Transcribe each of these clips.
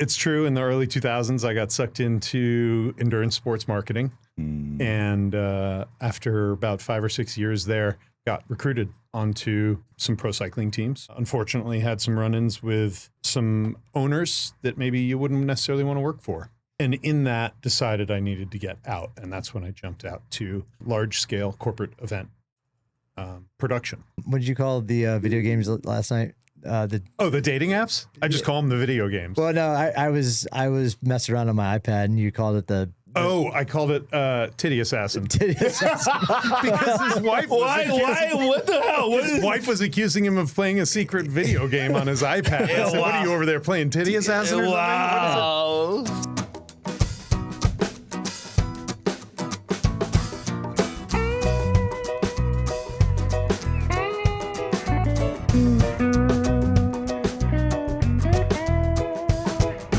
it's true. In the early 2000s, I got sucked into endurance sports marketing. And after about 5 or 6 years there, got recruited onto some pro cycling teams. Unfortunately, had some run-ins with some owners that maybe you wouldn't necessarily want to work for. And in that, decided I needed to get out. And that's when I jumped out to large-scale corporate event production. What did you call the video games last night? The dating apps? I just call them the video games. Well, no, I was messing around on my iPad, and you called it the. Oh, I called it Titty Assassin. Titty Assassin. Because his wife was What the hell? His wife was accusing him of playing a secret video game on his iPad. I said, what are you over there playing, Titty Assassin or something? Wow.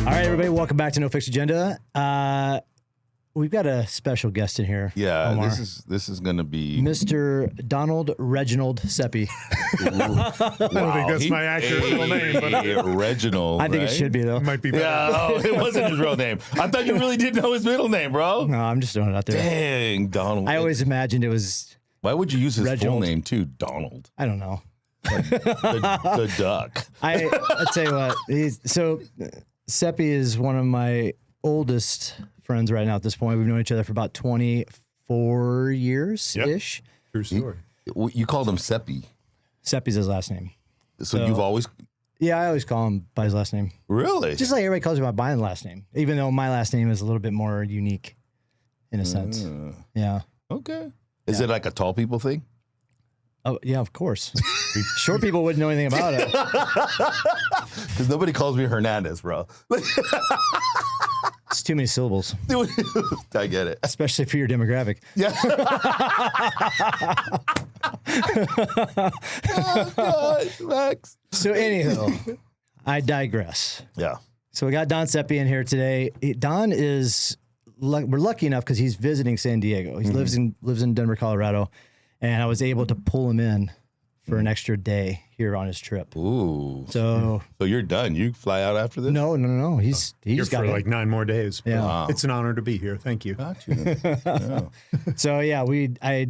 All right, everybody, welcome back to No Fixed Agenda. We've got a special guest in here. Yeah, Omar. this is gonna be Mr. Donald Reginald Ceppi. I don't think that's my accurate real name, but Reginald. I think it should be, though. it might be better. Yeah, it wasn't his real name. I thought you really did know his middle name, bro. No, I'm just throwing it out there. Dang, Donald. I always imagined it was, Why would you use his Reginald. full name too, Donald? I don't know. The duck. I'll tell you what. Ceppi is one of my oldest friends right now at this point. We've known each other for about 24 years-ish. True story. You called him Ceppi. Seppi's his last name. So you've always Yeah, I always call him by his last name. really Just like everybody calls me by my last name, even though my last name is a little bit more unique in a sense. Yeah. okay. Is it like a tall people thing? Oh, yeah, of course. Short people wouldn't know anything about it. Because nobody calls me Hernandez, bro. It's too many syllables, I get it. especially for your demographic. Yeah. Oh, God, Max. So, anywho, I digress. Yeah. So, we got Don Ceppi in here today. Don is, we're lucky enough because he's visiting San Diego. He lives in Denver, Colorado. And I was able to pull him in for an extra day here on his trip. Ooh. So you're done. You fly out after this? no. He's Here got for it. like 9 more days. Yeah. Wow. It's an honor to be here. Thank you. Got you. Yeah. So yeah, I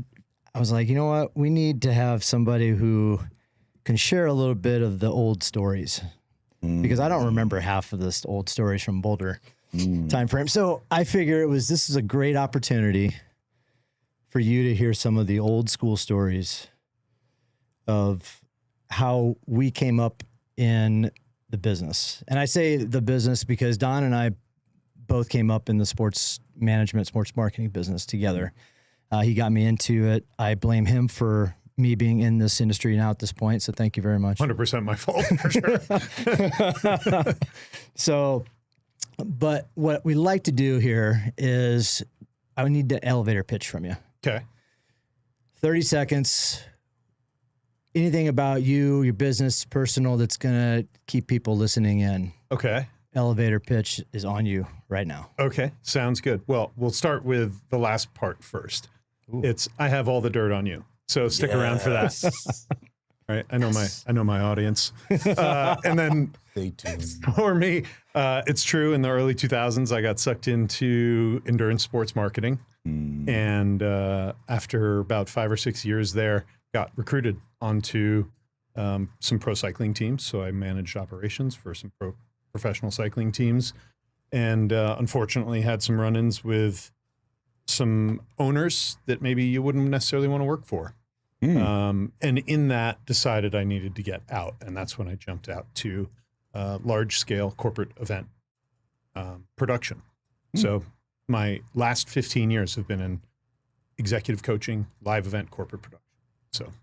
was like, you know what? We need to have somebody who can share a little bit of the old stories because I don't remember half of the old stories from Boulder time frame. So I figure this is a great opportunity for you to hear some of the old school stories of how we came up in the business. And I say the business because Don and I both came up in the sports management, sports marketing business together. He got me into it. I blame him for me being in this industry now at this point. So thank you very much. 100% my fault, for sure. So, but what we like to do here is I would need the elevator pitch from you. Okay. 30 seconds. Anything about you, your business, personal, that's going to keep people listening in. Okay. Elevator pitch is on you right now. Okay. Sounds good. Well, we'll start with the last part first. Ooh. It's I have all the dirt on you. So stick around for that. All right. I know my audience. And then Stay tuned. for me, it's true. In the early 2000s, I got sucked into endurance sports marketing. And after about 5 or 6 years there, got recruited onto some pro cycling teams. So I managed operations for some professional cycling teams, and unfortunately had some run-ins with some owners that maybe you wouldn't necessarily want to work for. And in that, decided I needed to get out, and that's when I jumped out to large-scale corporate event production. So my last 15 years have been in executive coaching, live event, corporate production. So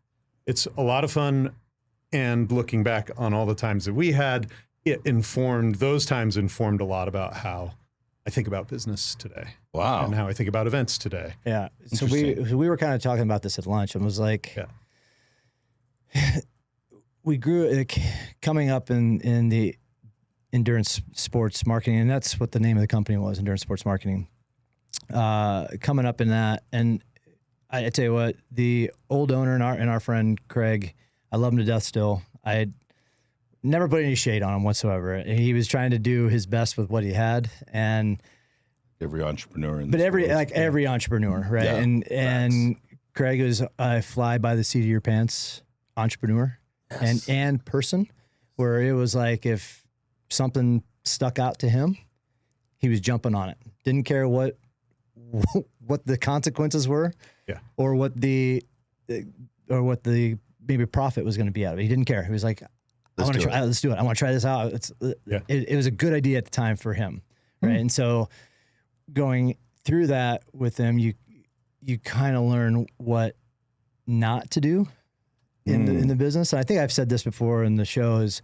it's a lot of fun. And looking back on all the times that we had, those times informed a lot about how I think about business today. Wow. And how I think about events today. Yeah. So we were kind of talking about this at lunch and was like, we grew coming up in the endurance sports marketing, and that's what the name of the company was, Endurance Sports Marketing. Coming up in that, and I tell you what, the old owner and our friend Craig, I love him to death still. never put any shade on him whatsoever. He was trying to do his best with what he had, and Every entrepreneur in but this every world. like every entrepreneur, right? Yeah, And Craig is a fly by the seat of your pants entrepreneur and person, where it was like if something stuck out to him, he was jumping on it. Didn't care what the consequences were, or what the maybe profit was going to be out of it. He didn't care. He was like, let's do it. I want to try this out. It was a good idea at the time for him, right? And so going through that with him, you kind of learn what not to do in the business. And I think I've said this before in the show is,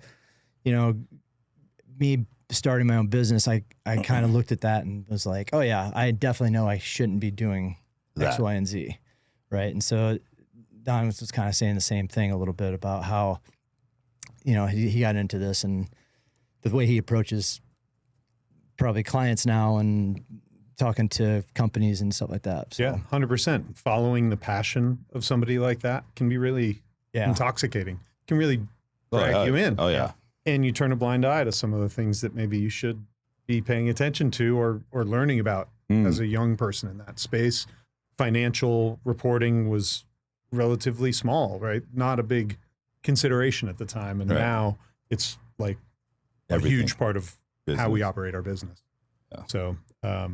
me starting my own business, I kind of looked at that and was like, oh yeah, I definitely know I shouldn't be doing X, Y, and Z, right? And so Don was kind of saying the same thing a little bit about how, he got into this and the way he approaches probably clients now and talking to companies and stuff like that. So. Yeah, 100%. Following the passion of somebody like that can be really intoxicating. Can really drag you in. Oh yeah. And you turn a blind eye to some of the things that maybe you should be paying attention to or learning about as a young person in that space. Financial reporting was relatively small, right? Not a big consideration at the time. And now it's like a huge part of how we operate our business. Yeah. So to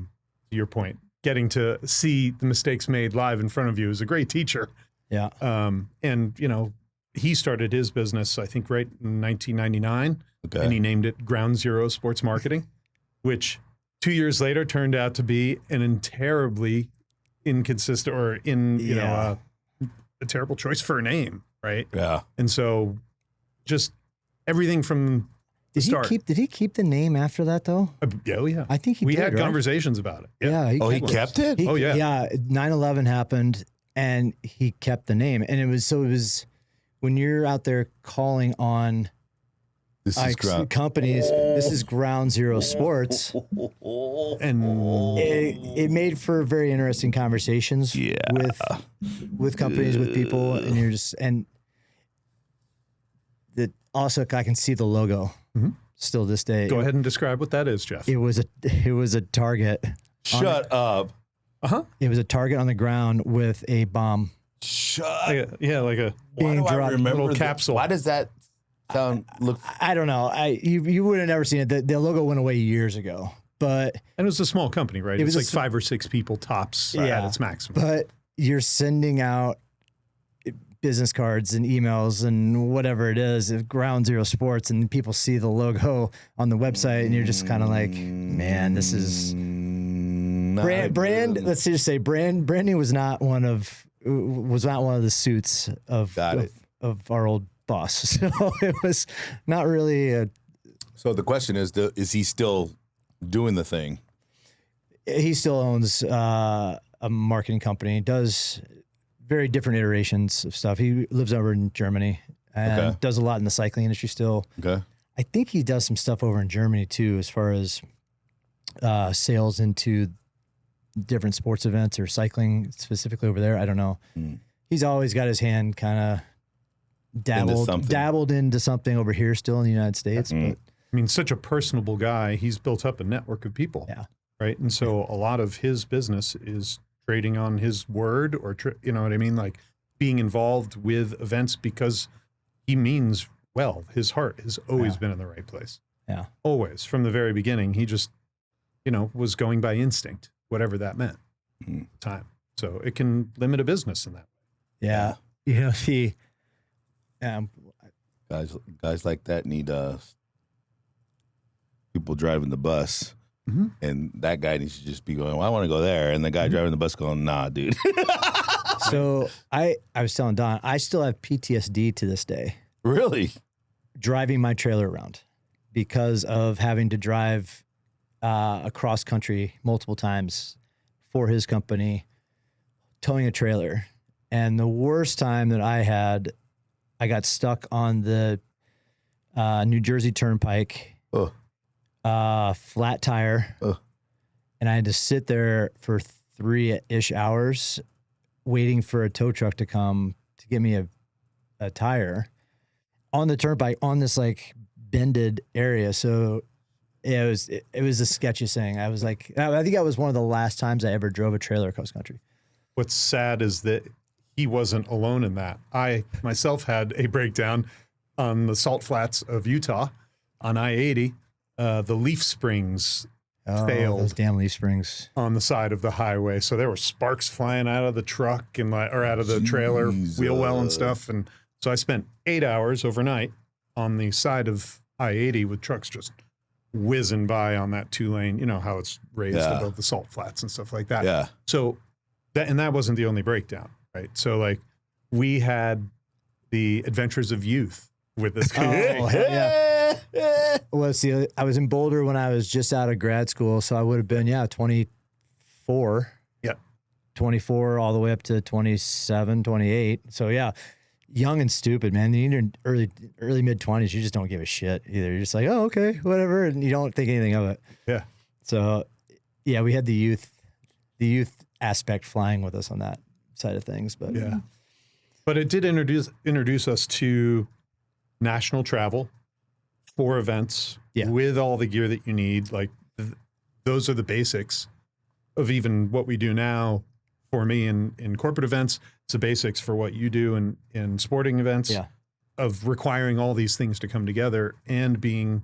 your point, getting to see the mistakes made live in front of you is a great teacher. Yeah. And, he started his business, I think, right in 1999, and he named it Ground Zero Sports Marketing, which 2 years later turned out to be an terribly inconsistent or a terrible choice for a name, right? Yeah. And so just everything from the start. Did he keep the name after that, though? Oh, yeah. I think we did, had right? conversations about it. Yeah. He kept it? Yeah. 9/11 happened, and he kept the name. And it was when you're out there calling on companies, this is Ground Zero Sports. And it made for very interesting conversations with companies, with people, and you're just also I can see the logo still this day. Go ahead and describe what that is, Jeff. It was a target. Shut up. It was a target on the ground with a bomb. Like a being dropped, little capsule. Why does that sound I don't know. You would have never seen it. The logo went away years ago, and it was a small company, right? It was like 5 or 6 people tops at its maximum. But you're sending out business cards and emails and whatever it is, Ground Zero Sports, and people see the logo on the website, and you're just kind of like, man, this is brand. Let's just say branding was not one of the suits of our old boss. So it was not really So the question is he still doing the thing? He still owns a marketing company, does very different iterations of stuff. He lives over in Germany and does a lot in the cycling industry still. Okay. I think he does some stuff over in Germany too, as far as sales into different sports events or cycling specifically over there. I don't know. He's always got his hand kind of dabbled into something over here still in the United States. But I mean, such a personable guy. He's built up a network of people. Yeah. Right. And so a lot of his business is trading on his word or, you know what I mean? Like being involved with events because he means well. His heart has always been in the right place. Yeah. Always. From the very beginning, he just, was going by instinct, whatever that meant. Time. So it can limit a business in that way. Yeah. Guys like that need people driving the bus. And that guy needs to just be going, well, I want to go there. And the guy driving the bus going, nah, dude. So I was telling Don, I still have PTSD to this day. Really? Driving my trailer around because of having to drive across country multiple times for his company, towing a trailer. And the worst time that I had, I got stuck on the New Jersey Turnpike. Flat tire, and I had to sit there for 3-ish hours waiting for a tow truck to come to give me a tire on the turnpike on this like bended area. So yeah, it was the sketchiest thing. I was like, I think that was one of the last times I ever drove a trailer cross country. What's sad is that he wasn't alone in that. I myself had a breakdown on the salt flats of Utah on I-80. The leaf springs failed. Those damn leaf springs on the side of the highway. So there were sparks flying out of the truck and or out of the trailer wheel well and stuff. And so I spent 8 hours overnight on the side of I-80 with trucks just whizzing by on that 2-lane, you know how it's raised above the salt flats and stuff like that. Yeah. So that wasn't the only breakdown, right? So like we had the Adventures of Youth with this. Well, see, I was in Boulder when I was just out of grad school. So I would have been, 24. Yeah. 24 all the way up to 27, 28. So yeah, young and stupid, man. You're in early mid 20s. You just don't give a shit either. You're just like, oh, okay, whatever. And you don't think anything of it. Yeah. So yeah, we had the youth aspect flying with us on that side of things, but yeah. But it did introduce us to national travel for events with all the gear that you need. Like those are the basics of even what we do now. For me in corporate events, it's the basics for what you do in sporting events of requiring all these things to come together and being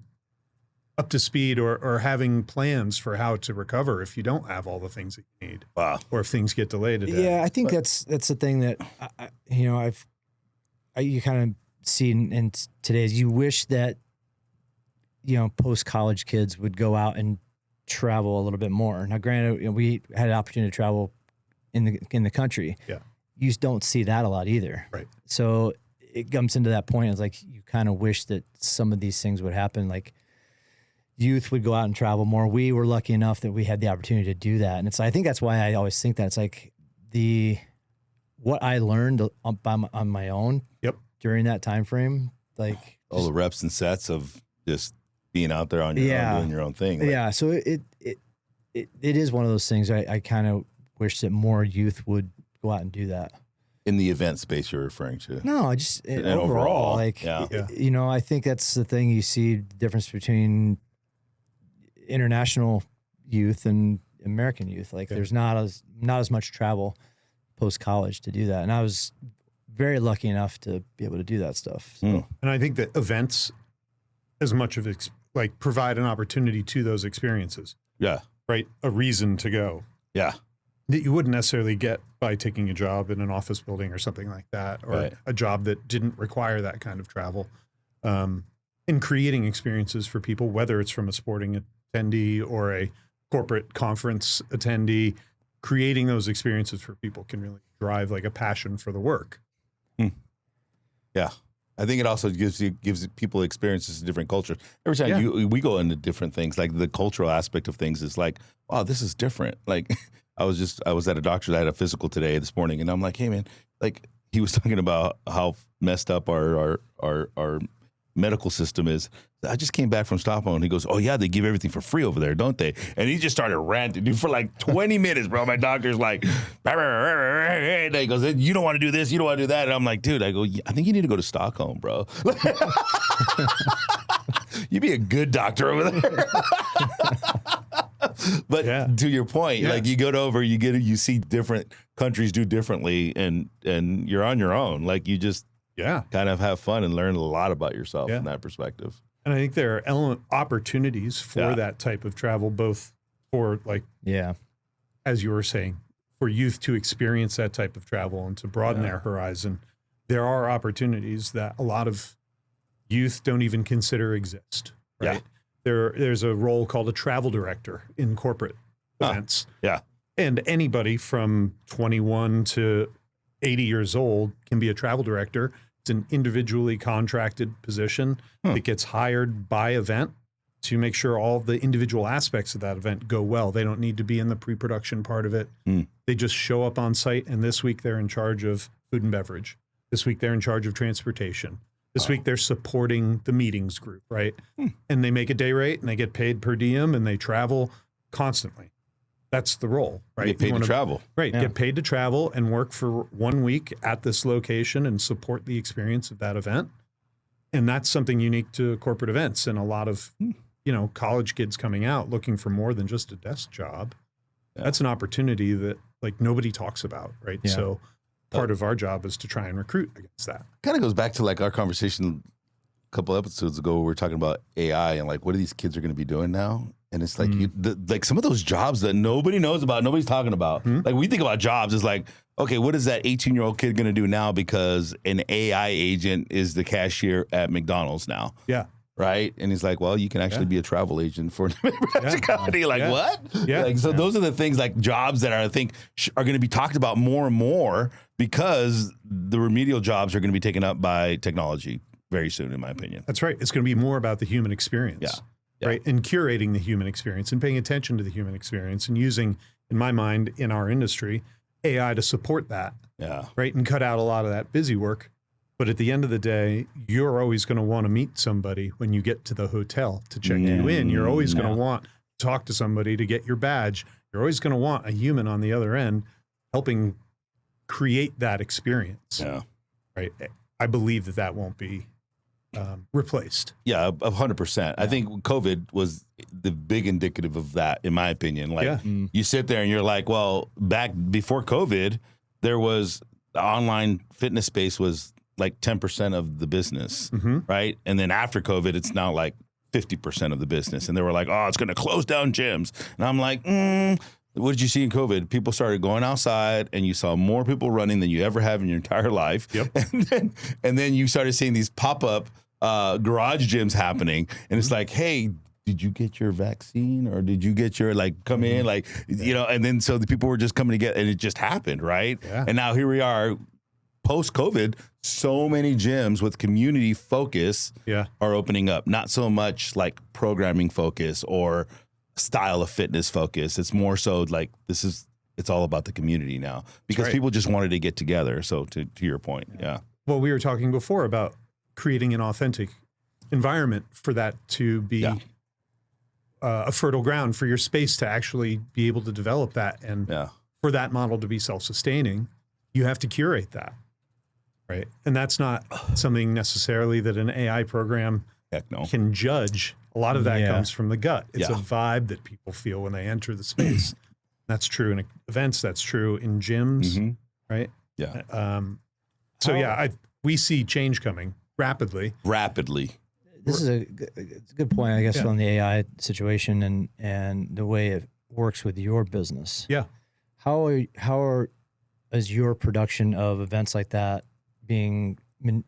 up to speed or having plans for how to recover if you don't have all the things that you need. Wow. Or if things get delayed a day. Yeah, I think that's the thing that you kind of see in today's. You wish that post college kids would go out and travel a little bit more. Now, granted, we had an opportunity to travel in the country. Yeah, you just don't see that a lot either. Right. So it comes into that point. It's like you kind of wish that some of these things would happen. Like youth would go out and travel more. We were lucky enough that we had the opportunity to do that, and I think that's why I always think that it's like what I learned on my own. Yep. During that time frame, like all the reps and sets of just being out there on your own, doing your own thing. Like, yeah. So it is one of those things. I kind of wish that more youth would go out and do that. In the event space you're referring to. No, just overall, like, I think that's the thing you see the difference between international youth and American youth. Like there's not as much travel post college to do that. And I was very lucky enough to be able to do that stuff. So. And I think that events as much of provide an opportunity to those experiences. Yeah. Right. A reason to go. Yeah. That you wouldn't necessarily get by taking a job in an office building or something like that, or a job that didn't require that kind of travel. In creating experiences for people, whether it's from a sporting attendee or a corporate conference attendee, creating those experiences for people can really drive like a passion for the work. Yeah. I think it also gives people experiences in different cultures. Every time we go into different things, like the cultural aspect of things is like, wow, this is different. Like I was at a doctor's. I had a physical this morning, and I'm like, hey man, like he was talking about how messed up our medical system is. I just came back from Stockholm, and he goes, oh yeah, they give everything for free over there, don't they? And he just started ranting, dude, for like 20 minutes, bro. My doctor's like, and he goes, you don't want to do this, you don't want to do that. And I'm like, dude, I think you need to go to Stockholm, bro. You'd be a good doctor over there. But to your point, like you go over, you see different countries do differently, and you're on your own. Like you just kind of have fun and learn a lot about yourself from that perspective. And I think there are opportunities for that type of travel, both for as you were saying, for youth to experience that type of travel and to broaden their horizon. There are opportunities that a lot of youth don't even consider exist. Right. Yeah. There's a role called a travel director in corporate events. Yeah. And anybody from 21 to 80 years old can be a travel director. It's an individually contracted position that gets hired by event to make sure all the individual aspects of that event go well. They don't need to be in the pre-production part of it. They just show up on site, and this week they're in charge of food and beverage. This week they're in charge of transportation. This week they're supporting the meetings group, right? And they make a day rate, and they get paid per diem, and they travel constantly. That's the role, right? Get paid to travel. Right, get paid to travel and work for 1 week at this location and support the experience of that event. And that's something unique to corporate events. And a lot of, college kids coming out looking for more than just a desk job. Yeah. That's an opportunity that like nobody talks about, right? Yeah. So part of our job is to try and recruit against that. Kind of goes back to like our conversation a couple episodes ago. We were talking about AI and like, what are these kids are going to be doing now? And it's like, like some of those jobs that nobody knows about, nobody's talking about. Like we think about jobs as like, okay, what is that 18-year-old kid going to do now because an AI agent is the cashier at McDonald's now? Yeah. Right? And he's like, well, you can actually be a travel agent for a company. Like, what? Yeah. Like, so those are the things like jobs that I think are going to be talked about more and more because the remedial jobs are going to be taken up by technology very soon, in my opinion. That's right. It's going to be more about the human experience. Yeah. Right. And curating the human experience and paying attention to the human experience and using, in my mind, in our industry, AI to support that. Yeah. Right. And cut out a lot of that busy work. But at the end of the day, you're always going to want to meet somebody when you get to the hotel to check you in. You're always going to want to talk to somebody to get your badge. You're always going to want a human on the other end helping create that experience. Yeah. Right. I believe that won't be replaced. Yeah, 100%. Yeah. I think COVID was the big indicative of that, in my opinion. Like you sit there and you're like, well, back before COVID, there was the online fitness space was like 10% of the business, right? And then after COVID, it's now like 50% of the business. And they were like, oh, it's going to close down gyms. And I'm like, what did you see in COVID? People started going outside and you saw more people running than you ever have in your entire life. Yep. And then you started seeing these pop-up garage gyms happening. And it's like, hey, did you get your vaccine or did you get your, like, come in? Like, and then so the people were just coming together and it just happened, right? Yeah. And now here we are, post-COVID, so many gyms with community focus are opening up. Not so much like programming focus or style of fitness focus. It's more so like it's all about the community now because people just wanted to get together. So to your point, Well, we were talking before about creating an authentic environment for that to be a fertile ground for your space to actually be able to develop that. And for that model to be self-sustaining, you have to curate that. Right. And that's not something necessarily that an AI program can judge. A lot of that comes from the gut. It's a vibe that people feel when they enter the space. That's true in events. That's true in gyms. Right. Yeah. We see change coming rapidly. This is a good point, I guess, on the AI situation and the way it works with your business. Yeah. Is your production of events like that being, I don't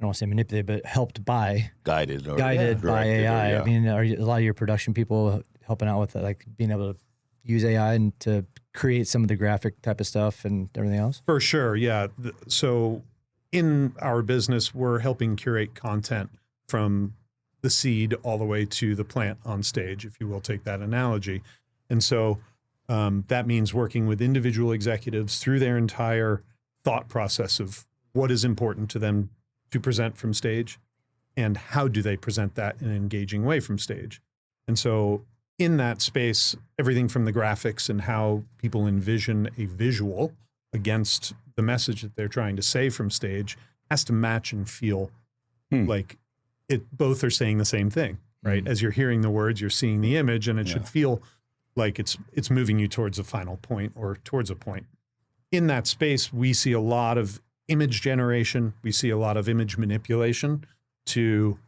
want to say manipulated, but helped by, guided by AI? Yeah. I mean, are a lot of your production people helping out with that, like being able to use AI and to create some of the graphic type of stuff and everything else? For sure, yeah. So in our business, we're helping curate content from the seed all the way to the plant on stage, if you will take that analogy. And so that means working with individual executives through their entire thought process of what is important to them to present from stage and how do they present that in an engaging way from stage. And so in that space, everything from the graphics and how people envision a visual against the message that they're trying to say from stage has to match and feel like both are saying the same thing, right? As you're hearing the words, you're seeing the image, and it should feel like it's moving you towards a final point or towards a point. In that space, we see a lot of image generation. We see a lot of image manipulation to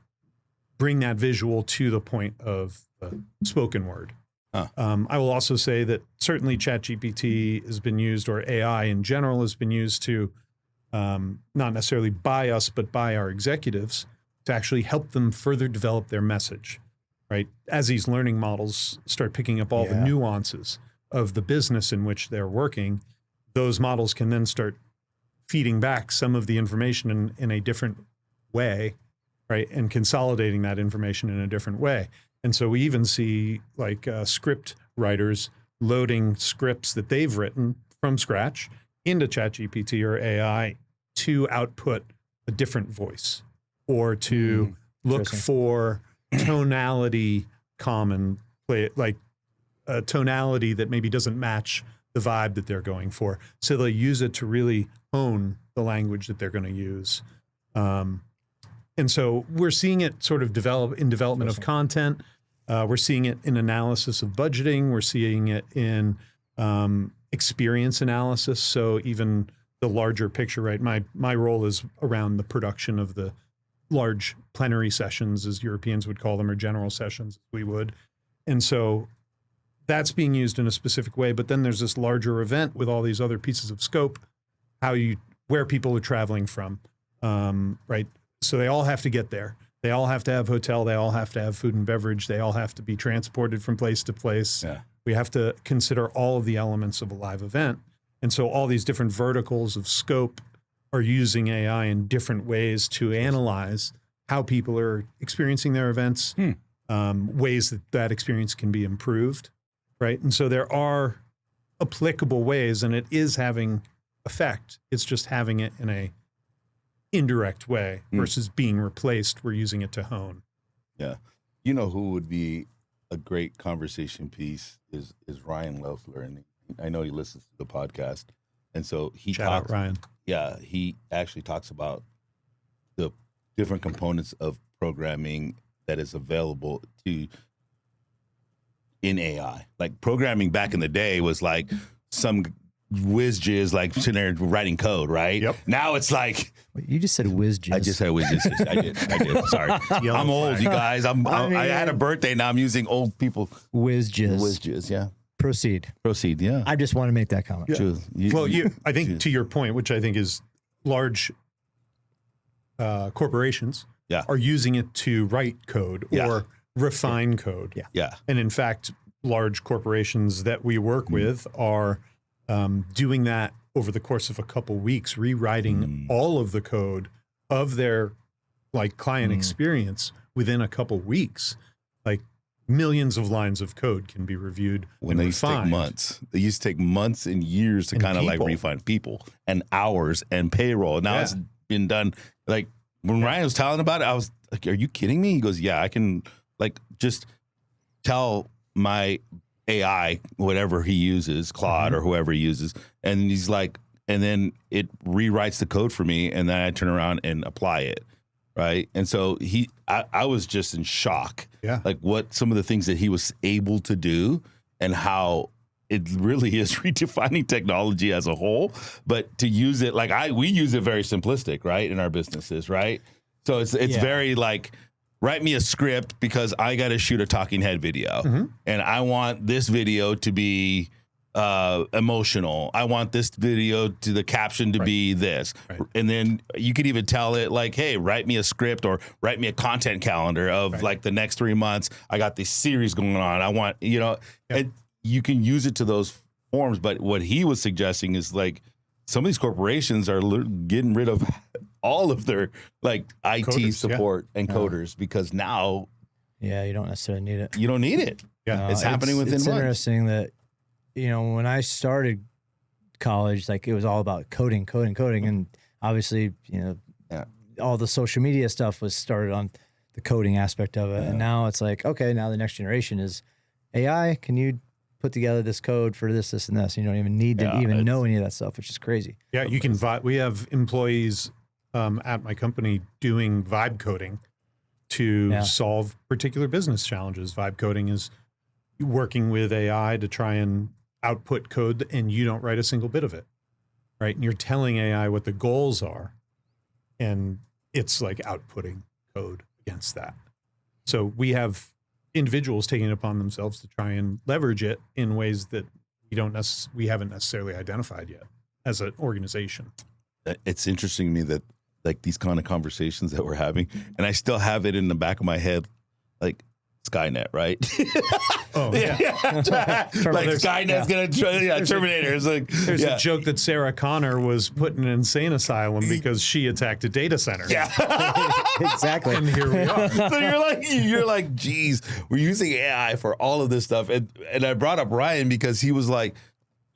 bring that visual to the point of the spoken word. I will also say that certainly ChatGPT has been used, or AI in general has been used to, not necessarily by us, but by our executives to actually help them further develop their message, right? As these learning models start picking up all the nuances of the business in which they're working, those models can then start feeding back some of the information in a different way, right? And consolidating that information in a different way. And so we even see like script writers loading scripts that they've written from scratch into ChatGPT or AI to output a different voice or to look for tonality common, like a tonality that maybe doesn't match the vibe that they're going for. So they'll use it to really hone the language that they're going to use. And so we're seeing it sort of develop in development of content. We're seeing it in analysis of budgeting. We're seeing it in experience analysis. So even the larger picture, right? My role is around the production of the large plenary sessions, as Europeans would call them, or general sessions, we would. And so that's being used in a specific way. But then there's this larger event with all these other pieces of scope, where people are traveling from, right? So they all have to get there. They all have to have hotel. They all have to have food and beverage. They all have to be transported from place to place. Yeah. We have to consider all of the elements of a live event. And so all these different verticals of scope are using AI in different ways to analyze how people are experiencing their events, ways that experience can be improved, right? And so there are applicable ways, and it is having effect. It's just having it in a indirect way versus being replaced. We're using it to hone. Yeah. You know who would be a great conversation piece is Ryan Loeffler. And I know he listens to the podcast. And so he Shout out Ryan. Yeah. He actually talks about the different components of programming that is available in AI. Like programming back in the day was like some whiz jizz like sitting there writing code, right? Yep. Now it's like You just said whiz jizz. I just said whiz jizz. I did. Sorry. I'm old, you guys. I had a birthday. Now I'm using old people. Whiz jizz. Whiz jizz. Yeah. Proceed. Yeah. I just want to make that comment. Yeah. I think to your point, which I think is large corporations are using it to write code or refine code. Yeah. And in fact, large corporations that we work with are doing that over the course of a couple weeks, rewriting all of the code of their client experience within a couple weeks. Like millions of lines of code can be reviewed. When they used to take months. They used to take months and years to kind of refine people and hours and payroll. Now it's been done. Like when Ryan was telling about it, I was like, are you kidding me? He goes, yeah, I can just tell my AI, whatever he uses, Claude or whoever he uses. And he's like, and then it rewrites the code for me. And then I turn around and apply it. Right. And so I was just in shock. Yeah. Like what some of the things that he was able to do and how it really is redefining technology as a whole. But to use it we use it very simplistic, right, in our businesses. Right. So it's very write me a script because I got to shoot a talking head video and I want this video to be emotional. I want this video the caption to be this. Right. And then you could even tell it hey, write me a script or write me a content calendar of the next 3 months. I got this series going on. I want, and you can use it to those forms. But what he was suggesting is some of these corporations are getting rid of all of their IT coders, support and coders because now you don't necessarily need it. You don't need it. Yeah, it's happening within months. It's interesting that when I started college, it was all about coding, and obviously all the social media stuff was started on the coding aspect of it, and now it's okay, now the next generation is AI. Can you put together this code for this, and this? You don't even need to know any of that stuff, which is crazy. Yeah, you can. We have employees at my company doing vibe coding to solve particular business challenges. Vibe coding is working with AI to try and output code, and you don't write a single bit of it, right? And you're telling AI what the goals are, and it's outputting code against that. So we have individuals taking it upon themselves to try and leverage it in ways that we haven't necessarily identified yet as an organization. It's interesting to me that these kind of conversations that we're having, and I still have it in the back of my head, Skynet, right? Oh yeah, Skynet's gonna Terminator. It's there's a joke that Sarah Connor was put in an insane asylum because she attacked a data center. Yeah, exactly. And here we are. So you're geez, we're using AI for all of this stuff, and I brought up Ryan because he was like,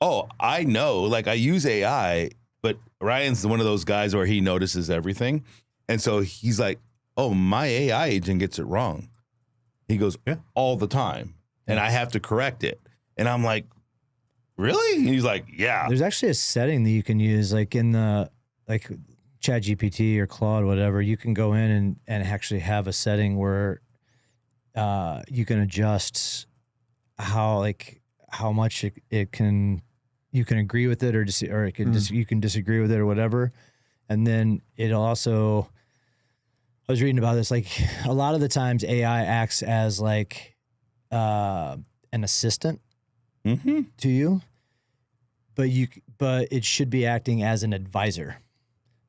oh, I know, I use AI, but Ryan's one of those guys where he notices everything, and so he's like, oh, my AI agent gets it wrong. He goes, all the time. And I have to correct it. And I'm like, really? And he's like, yeah. There's actually a setting that you can use in the ChatGPT or Claude, whatever, you can go in and actually have a setting where you can adjust how much it can, you can agree with it or it can you can disagree with it or whatever. And then it'll also, I was reading about this, like a lot of the times AI acts as like an assistant to you, but it should be acting as an advisor.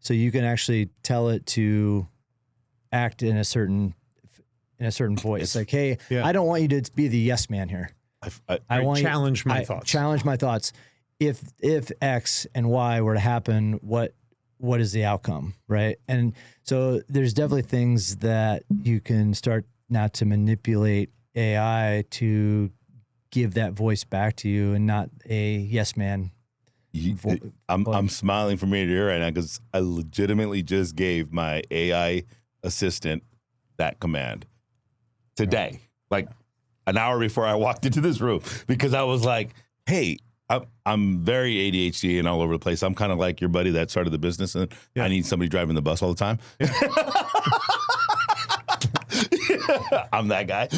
So you can actually tell it to act in a certain voice. It's like, hey, I don't want you to be the yes man here. I want challenge my thoughts. Challenge my thoughts. If X and Y were to happen, what is the outcome, right? And so there's definitely things that you can start now to manipulate AI to give that voice back to you, and not a yes man. I'm smiling from ear to ear right now because I legitimately just gave my AI assistant that command today, like an hour before I walked into this room, because I was like, hey, I'm very ADHD and all over the place. I'm kind of like your buddy that started the business, and I need somebody driving the bus all the time. Yeah. I'm that guy.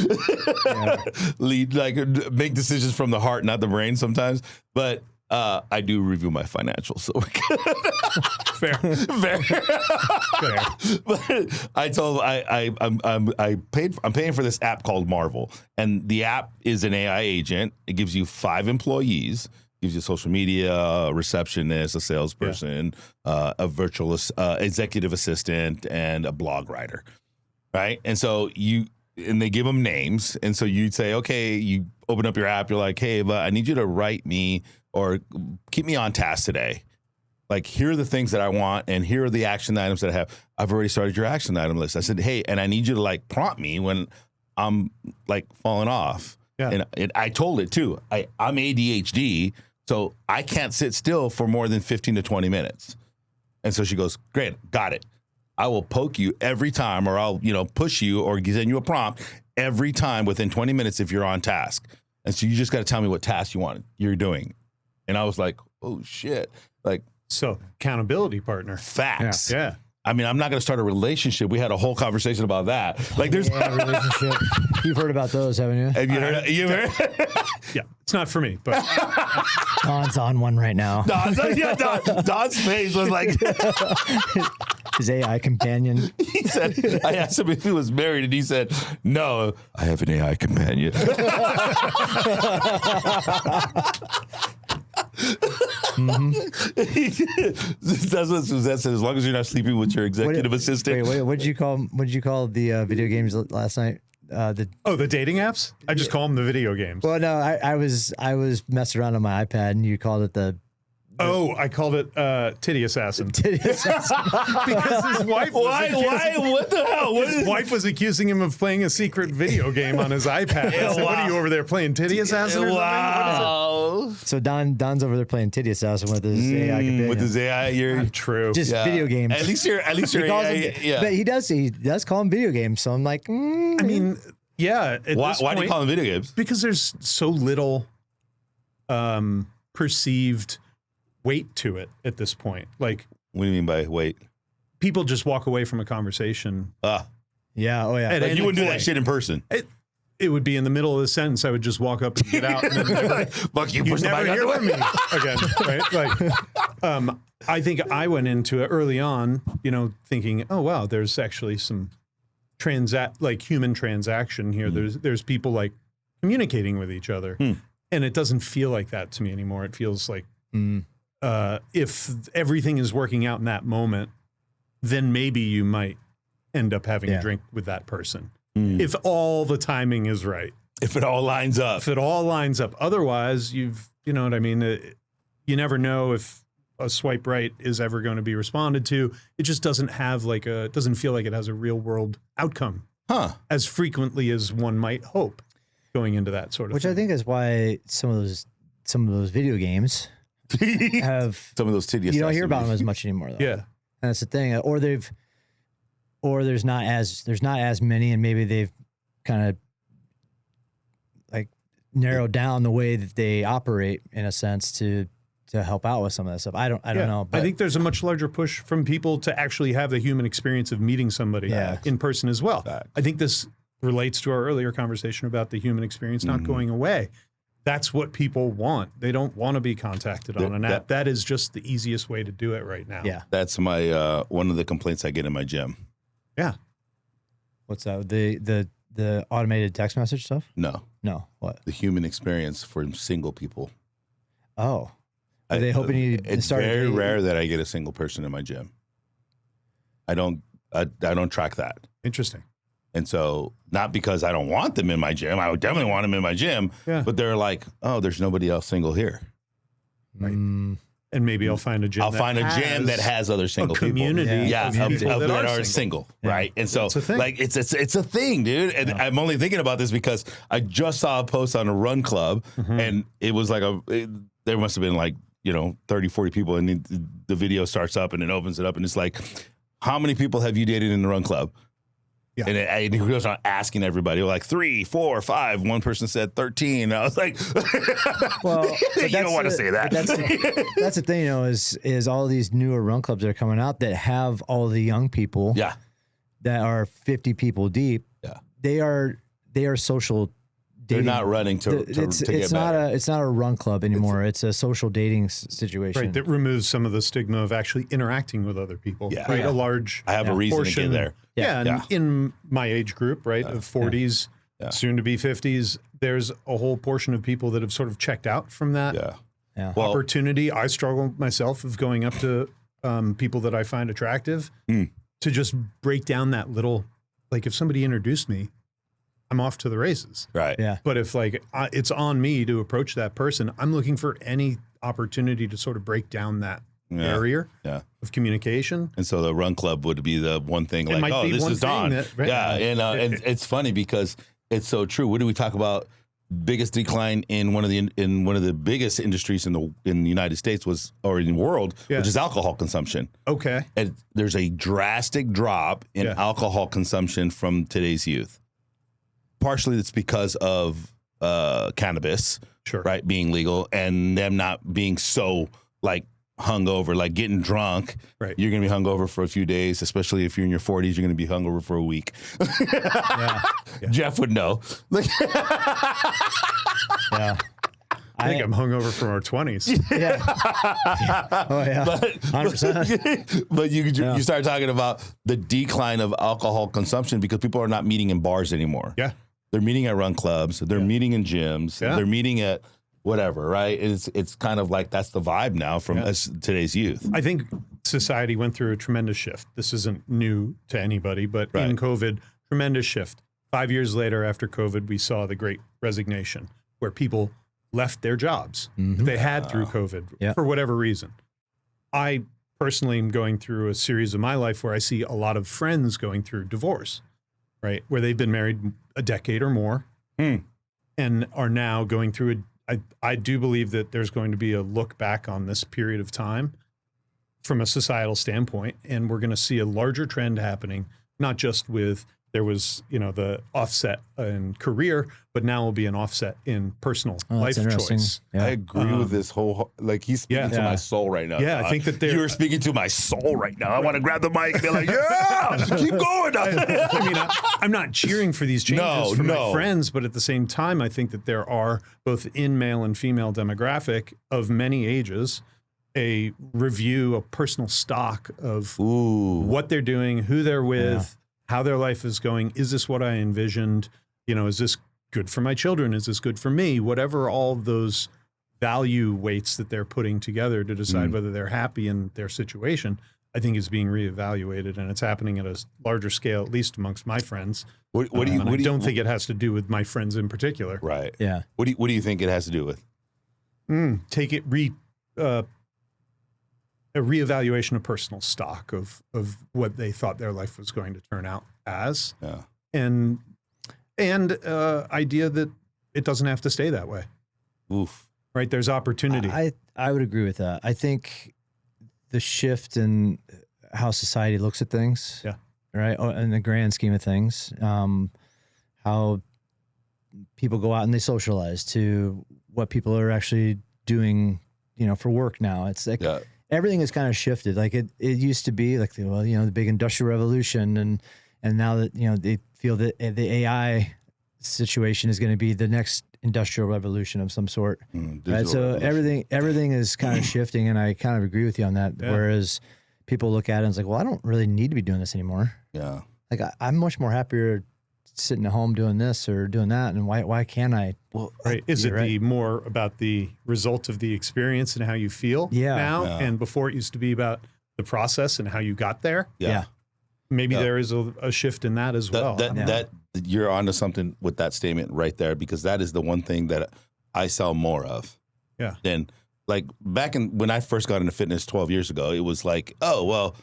Lead, like, make decisions from the heart, not the brain sometimes. But I do review my financials, so fair. But I'm paying for this app called Marvel, and the app is an AI agent. It gives you 5 employees. Gives you social media, a receptionist, a salesperson, a virtual executive assistant, and a blog writer, right? And so they give them names, and so you'd say, okay, you open up your app, you're like, hey, but I need you to write me or keep me on task today. Like, here are the things that I want, and here are the action items that I have. I've already started your action item list. I said, hey, and I need you to like prompt me when I'm like falling off. Yeah. And I told it too. I'm ADHD. So I can't sit still for more than 15 to 20 minutes. And so she goes, great, got it. I will poke you every time, or I'll, push you or send you a prompt every time within 20 minutes if you're on task. And so you just got to tell me what task you're doing. And I was like, oh shit. Like, so accountability partner. Facts. Yeah. I mean, I'm not going to start a relationship. We had a whole conversation about that. Like, there's relationship. You've heard about those, haven't you? Have you heard? Yeah, it's not for me, but Don's on one right now. Don's face was like his AI companion. He said, I asked him if he was married, and he said, no, I have an AI companion. That's what Suzette said. As long as you're not sleeping with your executive assistant. Wait, what did you call the video games last night? The dating apps? I just call them the video games. Well, no, I was messing around on my iPad, and you called it the. I called it Titty Assassin. Titty Assassin. Because his wife Why? What the hell? His wife was accusing him of playing a secret video game on his iPad. I said, what are you over there playing, Titty Assassin or something? Wow. So Don's over there playing Titty Assassin with his AI companion. With his AI, you're true. Just video games. At least you're AI. But he does call them video games. So I'm like, I mean, yeah. Why do you call them video games? Because there's so little perceived weight to it at this point. Like, what do you mean by weight? People just walk away from a conversation. Yeah. Oh, yeah. Like, you wouldn't do that shit in person. It would be in the middle of the sentence. I would just walk up and get out. And then Fuck you, push the never mic hear from me again, right? Like, I think I went into it early on, thinking, oh wow, there's actually some human transaction here. There's people like communicating with each other, and it doesn't feel like that to me anymore. It feels like if everything is working out in that moment, then maybe you might end up having a drink with that person. If all the timing is right. If it all lines up. Otherwise, you know what I mean? You never know if a swipe right is ever going to be responded to. It just doesn't have doesn't feel like it has a real world outcome as frequently as one might hope going into that sort of thing. I think is why some of those video games have some of those tedious. You don't hear about them as much anymore, though. Yeah. And that's the thing. Or there's not as many, and maybe they've kind of like narrowed down the way that they operate in a sense to help out with some of that stuff. I don't know. But I think there's a much larger push from people to actually have the human experience of meeting somebody in person as well. I think this relates to our earlier conversation about the human experience not going away. That's what people want. They don't want to be contacted on an app. That is just the easiest way to do it right now. Yeah. That's my one of the complaints I get in my gym. Yeah. What's that? The automated text message stuff? No. What? The human experience for single people. Oh. Are they hoping you It's start very rare that I get a single person in my gym. I don't track that. Interesting. And so, not because I don't want them in my gym, I would definitely want them in my gym, but they're like, oh, there's nobody else single here. Right. And maybe I'll find a gym. I'll find a gym that has other single community people. Yeah, of people that are single. Right. And so, like, it's a thing, dude. And I'm only thinking about this because I just saw a post on a run club, and it was like there must have been like, 30, 40 people, and the video starts up and it opens it up, and it's like, how many people have you dated in the run club? Yeah. And he goes on asking everybody, like 3, 4, 5. One person said 13. I was like, well, you don't want to say that. That's the thing, is all these newer run clubs that are coming out that have all the young people that are 50 people deep. Yeah. They are social dating. They're not running to it's get not better. It's not a run club anymore. It's a social dating situation. Right. That removes some of the stigma of actually interacting with other people. Yeah. Right. A large I have a reason portion, to get there. Yeah. And in my age group, right, of 40s, soon to be 50s, there's a whole portion of people that have sort of checked out from that opportunity. I struggle myself of going up to people that I find attractive to just break down that little, like if somebody introduced me, I'm off to the races. Right. Yeah. But if it's on me to approach that person, I'm looking for any opportunity to sort of break down that barrier of communication. And so the run club would be the one thing like, oh, this is Don. And it's funny because it's so true. What do we talk about? Biggest decline in one of the biggest industries in the United States in the world, which is alcohol consumption. Okay. And there's a drastic drop in alcohol consumption from today's youth. Partially it's because of cannabis, right, being legal, and them not being so like hungover, like getting drunk. Right. You're going to be hungover for a few days, especially if you're in your 40s. You're going to be hungover for a week. Jeff would know. I think I'm hungover from our 20s. Oh yeah. 100%. But you start talking about the decline of alcohol consumption because people are not meeting in bars anymore. Yeah. They're meeting at run clubs. They're meeting in gyms. They're meeting at whatever, right? It's kind of like that's the vibe now from today's youth. I think society went through a tremendous shift. This isn't new to anybody, but in COVID, tremendous shift. 5 years later after COVID, we saw the Great Resignation, where people left their jobs that they had through COVID for whatever reason. I personally am going through a series of my life where I see a lot of friends going through divorce, right? Where they've been married a decade or more and are now going through I do believe that there's going to be a look back on this period of time from a societal standpoint, and we're going to see a larger trend happening, not just with there was, the offset in career, but now will be an offset in personal life choice. I agree with this whole, like he's speaking to my soul right now. Yeah, I think that you're speaking to my soul right now. I want to grab the mic and be like, keep going. I'm not cheering for these changes for my friends, but at the same time, I think that there are both in male and female demographic of many ages, a review, a personal stock of what they're doing, who they're with, how their life is going. Is this what I envisioned? Is this good for my children? Is this good for me? Whatever all of those value weights that they're putting together to decide whether they're happy in their situation, I think is being reevaluated, and it's happening at a larger scale, at least amongst my friends. I don't think it has to do with my friends in particular. Right. Yeah. What do you think it has to do with? A reevaluation of personal stock of what they thought their life was going to turn out as, and idea that it doesn't have to stay that way. Oof. Right? There's opportunity. I would agree with that. I think the shift in how society looks at things, right, in the grand scheme of things, how people go out and they socialize to what people are actually doing for work now. It's like Yeah. everything has kind of shifted. Like it used to be like, the big industrial revolution, and now that, they feel that the AI situation is going to be the next industrial revolution of some sort. Right? So everything is kind of shifting, and I kind of agree with you on that. Yeah. Whereas people look at it and it's like, well, I don't really need to be doing this anymore. Yeah. Like I'm much more happier sitting at home doing this or doing that. And why can't I? Well, right. Is it the more about the result of the experience and how you feel now? Yeah. And before it used to be about the process and how you got there? Yeah. Maybe there is a shift in that as well. That you're onto something with that statement right there, because that is the one thing that I sell more of. Yeah. Than like back when I first got into fitness 12 years ago, it was like, oh, well,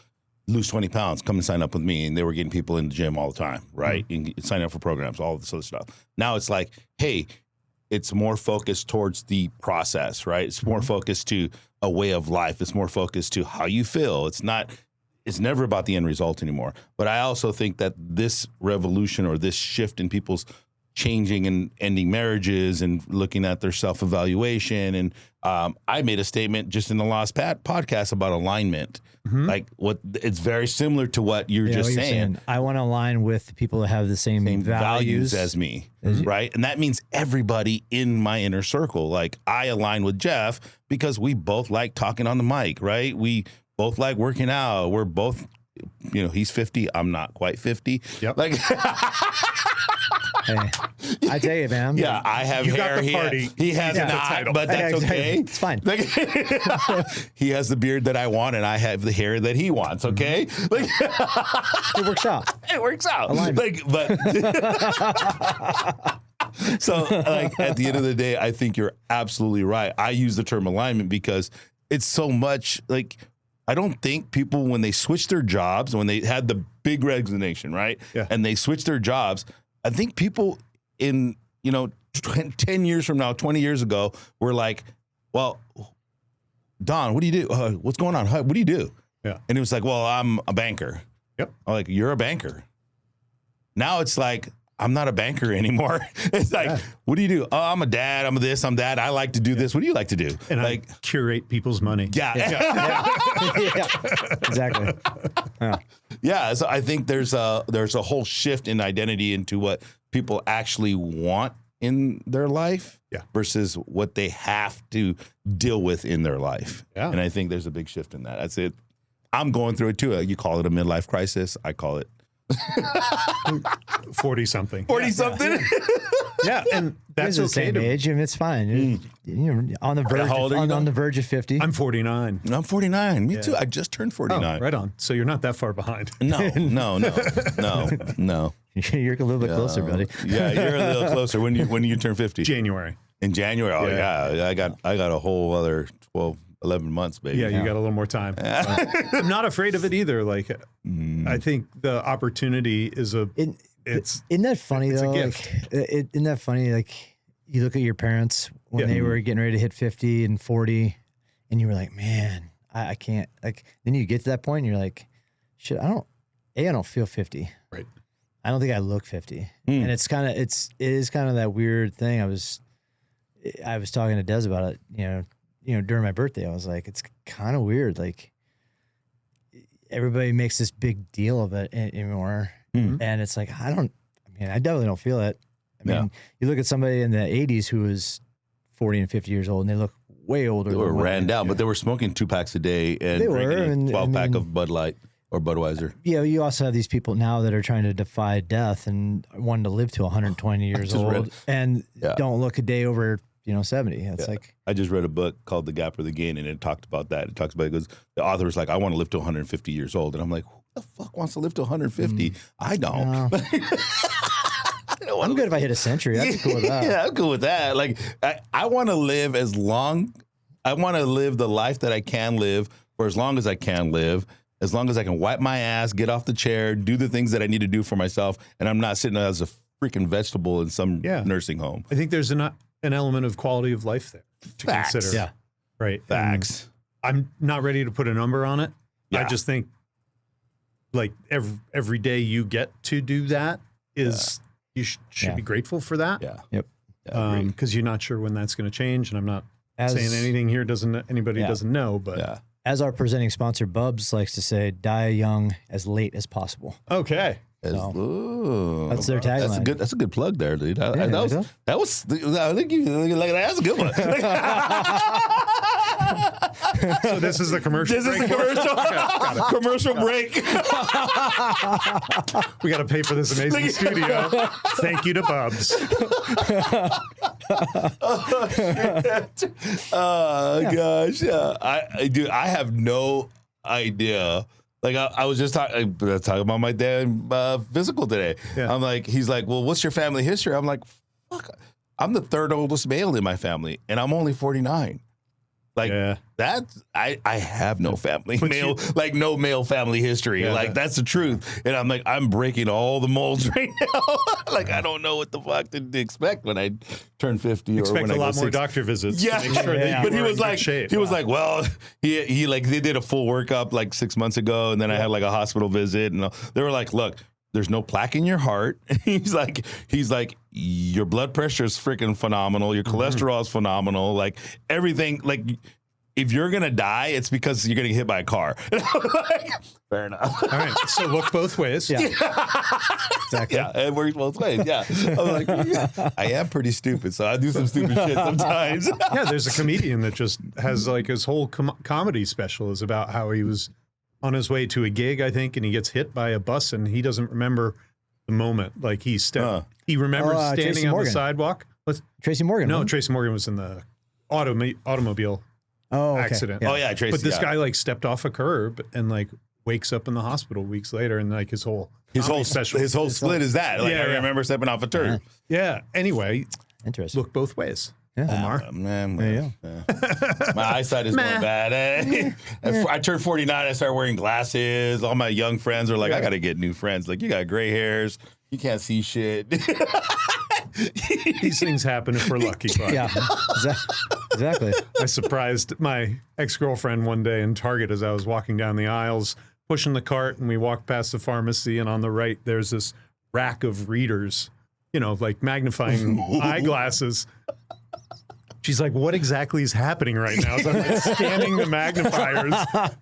lose 20 pounds, come and sign up with me. And they were getting people in the gym all the time, right? Mm-hmm. You can sign up for programs, all this other stuff. Now it's like, hey, it's more focused towards the process, right? It's more focused to a way of life. It's more focused to how you feel. It's never about the end result anymore. But I also think that this revolution or this shift in people's changing and ending marriages and looking at their self-evaluation. And I made a statement just in the last podcast about alignment. Mm-hmm. Like it's very similar to what you're just saying. I want to align with people that have the same values as me, right? And that means everybody in my inner circle. Like I align with Jeff because we both like talking on the mic, right? We both like working out. We're both, he's 50. I'm not quite 50. Yep. Like, hey, I tell you, man. Yeah, I have you hair. Got the party. He has not, but that's okay. It's fine. Like, he has the beard that I want, and I have the hair that he wants. Okay, like, it works out. It works out. Alignment. Like, but. So, like, at the end of the day, I think you're absolutely right. I use the term alignment because it's so much like. I don't think people, when they switch their jobs, when they had the big resignation, right? Yeah. And they switch their jobs, I think people in, 10 years from now, 20 years ago, were like, well, Don, what do you do? What's going on? What do you do? Yeah. And it was like, well, I'm a banker. Yep. I'm like, you're a banker. Now it's like, I'm not a banker anymore. It's like, what do you do? Oh, I'm a dad. I'm this, I'm that. I like to do this. What do you like to do? And like I curate people's money. Yeah. Exactly. Yeah. So I think there's a whole shift in identity into what people actually want in their life versus what they have to deal with in their life. Yeah. And I think there's a big shift in that. That's it. I'm going through it too. You call it a midlife crisis. I call it 40 something. 40 something. Yeah, and that's the same age. I mean, it's fine. You're on the verge. On the verge of 50. I'm 49. I'm 49. Me too. I just turned 49. Oh, right on. So you're not that far behind. No. You're a little bit closer, buddy. Yeah, you're a little closer. When you turn 50? January. In January. Oh yeah. I got a whole other 12. 11 months, baby. Yeah, you got a little more time. I'm not afraid of it either. Like, I think the opportunity is isn't that funny though? Gift. Like, isn't that funny? Like, you look at your parents when they were getting ready to hit 50 and 40, and you were like, man, I can't. Like, then you get to that point, and you're like, shit, I don't feel 50. Right. I don't think I look 50, and it is kind of that weird thing. I was talking to Des about it, during my birthday. I was like, it's kind of weird. Like, everybody makes this big deal of it anymore. Mm-hmm. And it's like, I definitely don't feel it. I mean, you look at somebody in the 80s who was 40 and 50 years old, and they look way older. They were ran down, but they were smoking 2 packs a day and drinking a 12-pack of Bud Light or Budweiser. Yeah, you also have these people now that are trying to defy death and wanting to live to 120 years old and don't look a day over 70. It's like, I just read a book called The Gap or the Gain, and it talked about that. It talks about, it goes, the author was like, I want to live to 150 years old. And I'm like, who the fuck wants to live to 150? I don't. No. I'm good if I hit a century. I'd be cool with that. Yeah, I'm cool with that. Like, I want to live I want to live the life that I can live for as long as I can live, as long as I can wipe my ass, get off the chair, do the things that I need to do for myself, and I'm not sitting as a freaking vegetable in some nursing home. I think there's an element of quality of life there to consider. Yeah. Right. Facts. And I'm not ready to put a number on it. Yeah. I just think like every day you get to do that is you should be grateful for that. Yeah. Yep. Because you're not sure when that's going to change, and I'm not saying anything here anybody doesn't know, but Yeah. As our presenting sponsor, Bubs, likes to say, die young as late as possible. okay. Ooh. That's their tagline. That's a good plug there, dude. Yeah, I think you like that's a good one. So this is the commercial. This is break. a commercial break. We got to pay for this amazing studio. Thank you to Bubs. Oh gosh, yeah. I have no idea. Like I was just talking about my dad physical today. Yeah. I'm like, he's like, well, what's your family history? I'm like, fuck, I'm the third oldest male in my family, and I'm only 49. Like that's I have no family male, like no male family history. Yeah, like that's the truth. And I'm like, I'm breaking all the molds right now. Like I don't know what the fuck to expect when I turn 50 or Expect when a I lot go more 60. doctor visits. Yeah, to make sure that but you he are was in good like, shape. he was like, well, he like they did a full workup like 6 months ago, and then I had like a hospital visit, and they were like, look, there's no plaque in your heart. he's like, your blood pressure is freaking phenomenal. Your cholesterol is phenomenal. Like everything, like. If you're gonna die, it's because you're gonna get hit by a car. Like, fair enough. All right, so look both ways. Yeah. Exactly. Yeah, it works both ways. Yeah, I'm like, I am pretty stupid, so I do some stupid shit sometimes. Yeah, there's a comedian that just has like his whole comedy special is about how he was on his way to a gig, I think, and he gets hit by a bus and he doesn't remember the moment. Like he remembers Tracy standing on the Morgan. sidewalk. Tracy Morgan. No, wasn't it? Tracy Morgan was in the automobile okay. accident. Oh yeah, Tracy. But this guy like stepped off a curb and like wakes up in the hospital weeks later, and like his whole special. His whole split is that. Like Yeah, I yeah. remember stepping off a turd. Yeah. Anyway, Interesting. look both ways. Yeah. Omar. Man, There you my eyesight is going bad. I turned 49. I started wearing glasses. All my young friends are like, I got to get new friends. Like, you got gray hairs. You can't see shit. These things happen if we're lucky. But Yeah. Exactly. I surprised my ex-girlfriend one day in Target as I was walking down the aisles, pushing the cart, and we walked past the pharmacy, and on the right, there's this rack of readers, like magnifying eyeglasses. She's like, what exactly is happening right now? So I'm like scanning the magnifiers,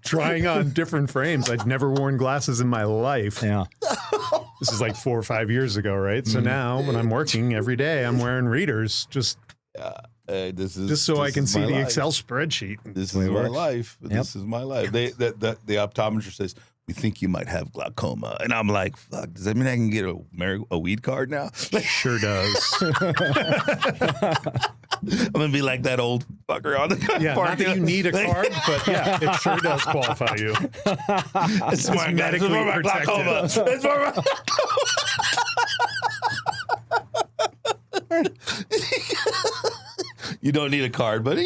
trying on different frames. I'd never worn glasses in my life. Yeah. This is like 4 or 5 years ago, right? So now when I'm working every day, I'm wearing readers just so I can see the Excel spreadweed. This is my life. This is my life. The optometrist says, we think you might have glaucoma. And I'm like, fuck, does that mean I can get a weed card now? Sure does. I'm going to be like that old fucker on the Yeah, not that you need a card, but yeah, it sure does qualify you. It's smart, guys. It's for my glaucoma. It's for my You don't need a card, but I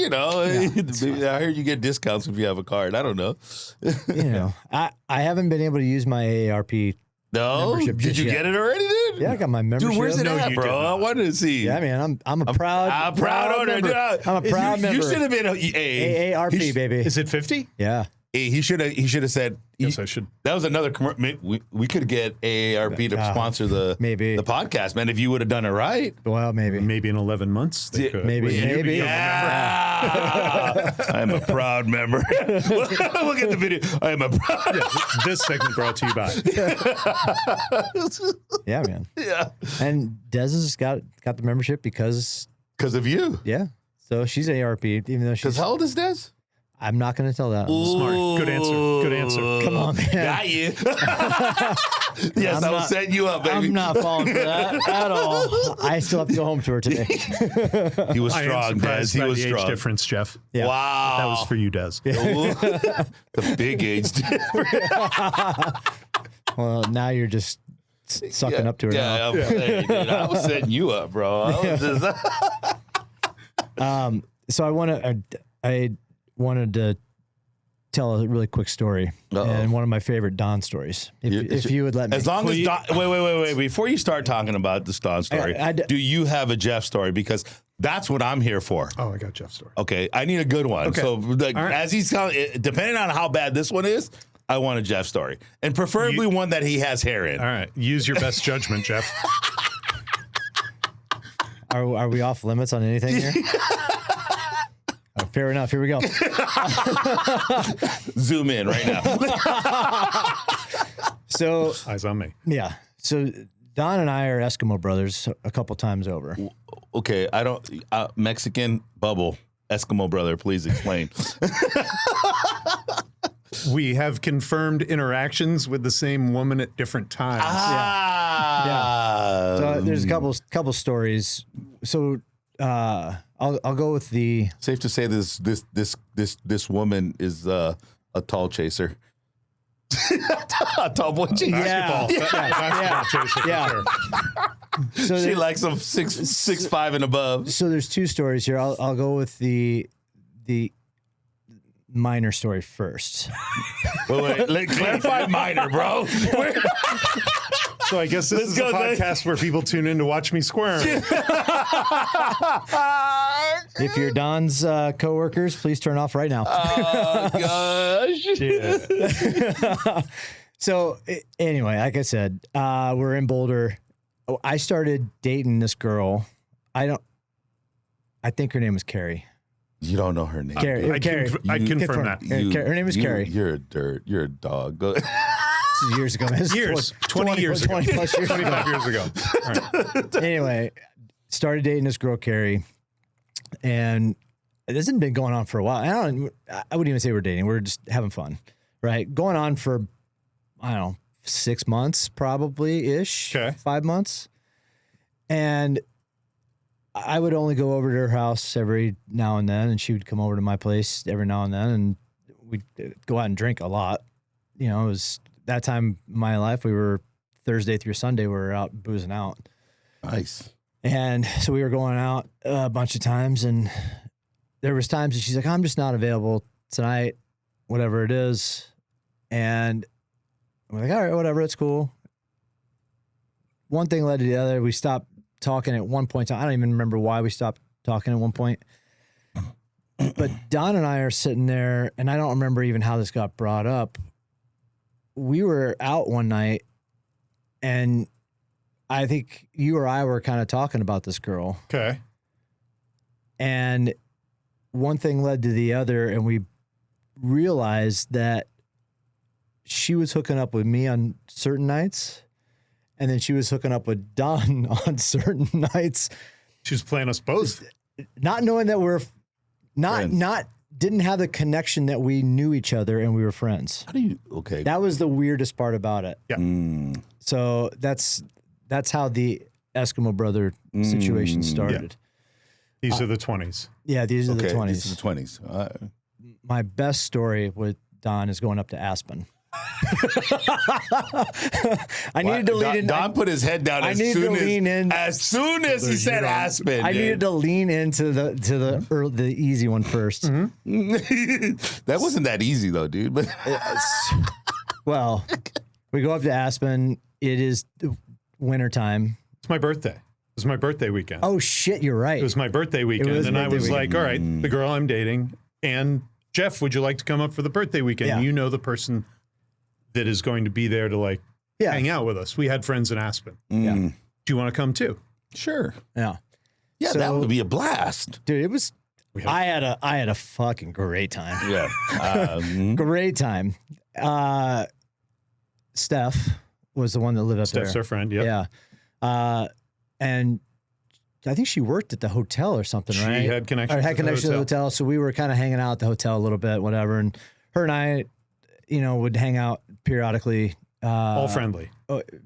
heard you get discounts if you have a card. I don't know. I haven't been able to use my AARP. No, Membership did you just get it already, dude? Yeah, I got my membership. Dude, where's it No, at, you bro? did not. I wanted to see. Yeah, man, I'm a proud owner. member. Dude, I'm a proud member. You should have been AARP, baby. Is it 50? Yeah. He should have said. Yes, I should. That was another commercial. We could get AARP to sponsor the podcast, man. If you would have done it right. Well, maybe. Maybe in 11 months. They could. Maybe. Yeah. I'm a proud member. Look at the video. I am a proud. Yeah, this segment brought to you by. Yeah, man. Yeah. And Des has got the membership because of you. Yeah. So she's AARP, even though she's. Because how old is Des? I'm not going to tell that. Smart. Good answer. Good answer. Come on, man. Got you. Yes, I was setting you up, baby. I'm not falling for that at all. I still have to go home to her today. He was I am strong, Des. surprised He by was the age strong. difference, Jeff. Yeah. Wow. That was for you, Des. The big age difference. Well, now you're just sucking up to her now. Hey, dude, I was setting you up, bro. I was just... So I wanted to tell a really quick story. And one of my favorite Don stories. If you would let me. As long as Don, wait. Before you start talking about this Don story, do you have a Jeff story? Because that's what I'm here for. Oh, I got Jeff's story. Okay, I need a good one. Okay. So as he's telling, depending on how bad this one is, I want a Jeff story, and preferably one that he has hair in. All right. Use your best judgment, Jeff. Are we off limits on anything here? Fair enough. Here we go. Zoom in right now. So Eyes on me. yeah. So Don and I are Eskimo brothers a couple times over. Okay, I don't Mexican bubble Eskimo brother. Please explain. We have confirmed interactions with the same woman at different times. So there's a couple stories. So I'll go with the Safe to say this woman is a tall chaser. A tall boy chaser. Basketball. Basketball chaser, Yeah. for sure. so She there- likes them 6'5" and above. so there's two stories here. I'll go with the minor story first. Wait, let's clarify minor, bro. So I guess this is a go, Zach. podcast where people tune in to watch me squirm. If you're Don's coworkers, please turn off right now. Oh gosh. So anyway, like I said, we're in Boulder. Oh, I started dating this girl. I think her name was Carrie. You don't know her name. Carrie. I confirm Confirm. that. Her name is Carrie. You're a dirt. You're a dog. Go. This is years ago. This is Years. 20 years ago. 20 plus years ago. 25 years ago. All right. Anyway, started dating this girl, Carrie, and this had been going on for a while. I wouldn't even say we're dating. We're just having fun, right? Going on for, I don't know, 6 months probably ish. Okay. 5 months. And I would only go over to her house every now and then, and she would come over to my place every now and then, and we'd go out and drink a lot. You know, it was that time in my life, we were Thursday through Sunday, we were out boozing out. Nice. And so we were going out a bunch of times, and there was times that she's like, I'm just not available tonight, whatever it is. And I'm like, all right, whatever, it's cool. One thing led to the other. We stopped talking at one point. I don't even remember why we stopped talking at one point. But Don and I are sitting there, and I don't remember even how this got brought up. We were out one night, and I think you or I were kind of talking about this girl. Okay. And one thing led to the other, and we realized that she was hooking up with me on certain nights, and then she was hooking up with Don on certain nights, She was playing us both. not knowing that we're Friends. didn't have the connection that we knew each other and we were friends. How do you? Okay. That was the weirdest part about it. Mm. So that's how the Eskimo brother situation started. These are the 20s. Yeah, these are the Okay. 20s. This is the 20s. My best story with Don is going up to Aspen. I needed to lean in. Don put his head down I as needed soon to lean in. as soon as he said Aspen. I needed to lean into the easy one first. That wasn't that easy though, dude. But Well, we go up to Aspen. It is wintertime. It's my birthday. It was my birthday weekend. Oh shit, you're right. It was my birthday weekend. was And I birthday was weekend. like, all right, the girl I'm dating, and Jeff, would you like to come up for the birthday weekend? Yeah. You know the person that is going to be there to like hang out with us. We had friends in Aspen. Yeah. Do you want to come too? sure. Yeah. Yeah, that So- would be a blast. Dude, it was had- I had a fucking great time. Yeah. Great time. Steph was the one that lived up Steph's there. our friend. Yep. Yeah. And I think she worked at the hotel or something, She right? had connections Or had at the connection to the hotel. So we were kind of hanging out at the hotel a little bit, whatever. And her and I, would hang out periodically. All friendly.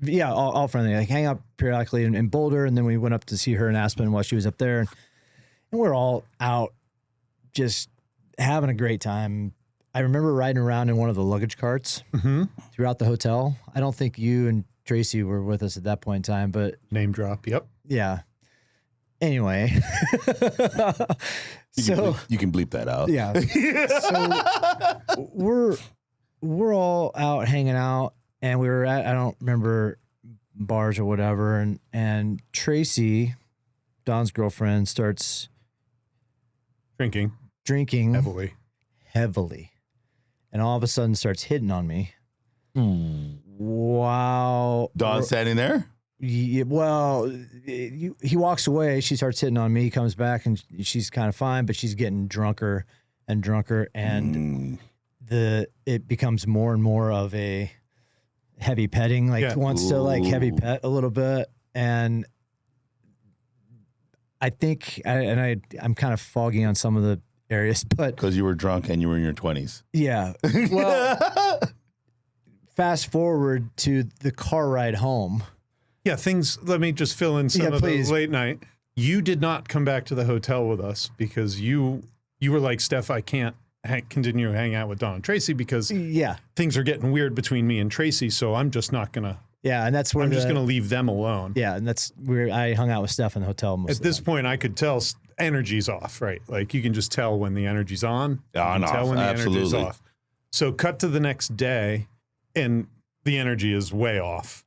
Yeah, all friendly. Like hang out periodically in Boulder, and then we went up to see her in Aspen while she was up there, and we're all out just having a great time. I remember riding around in one of the luggage carts throughout the hotel. I don't think you and Tracy were with us at that point in time, but Name drop. Yep. yeah. Anyway, so you can bleep that out. yeah, so we're all out hanging out, and we were at, I don't remember, bars or whatever, and Tracy, Don's girlfriend, starts Drinking drinking heavily. and all of a sudden starts hitting on me. Wow. Don standing there. Well, he walks away. She starts hitting on me. He comes back and she's kind of fine, but she's getting drunker and drunker, and it becomes more and more of a heavy petting. Like wants to like heavy pet a little bit, and I think I'm kind of foggy on some of the areas, but because you were drunk and you were in your 20s. Yeah. Well, fast forward to the car ride home. Yeah, let me just fill in some of the late night. You did not come back to the hotel with us because you were like, Steph, I can't continue hanging out with Don and Tracy because things are getting weird between me and Tracy, so I'm just not going to. Yeah, and that's where I'm just going to leave them alone. Yeah, and that's where I hung out with Steph in the hotel most of the this point, I could tell energy's off, right? Like you can just tell when the energy's on. On, off. Tell when the Absolutely. energy's off. So cut to the next day, and the energy is way off.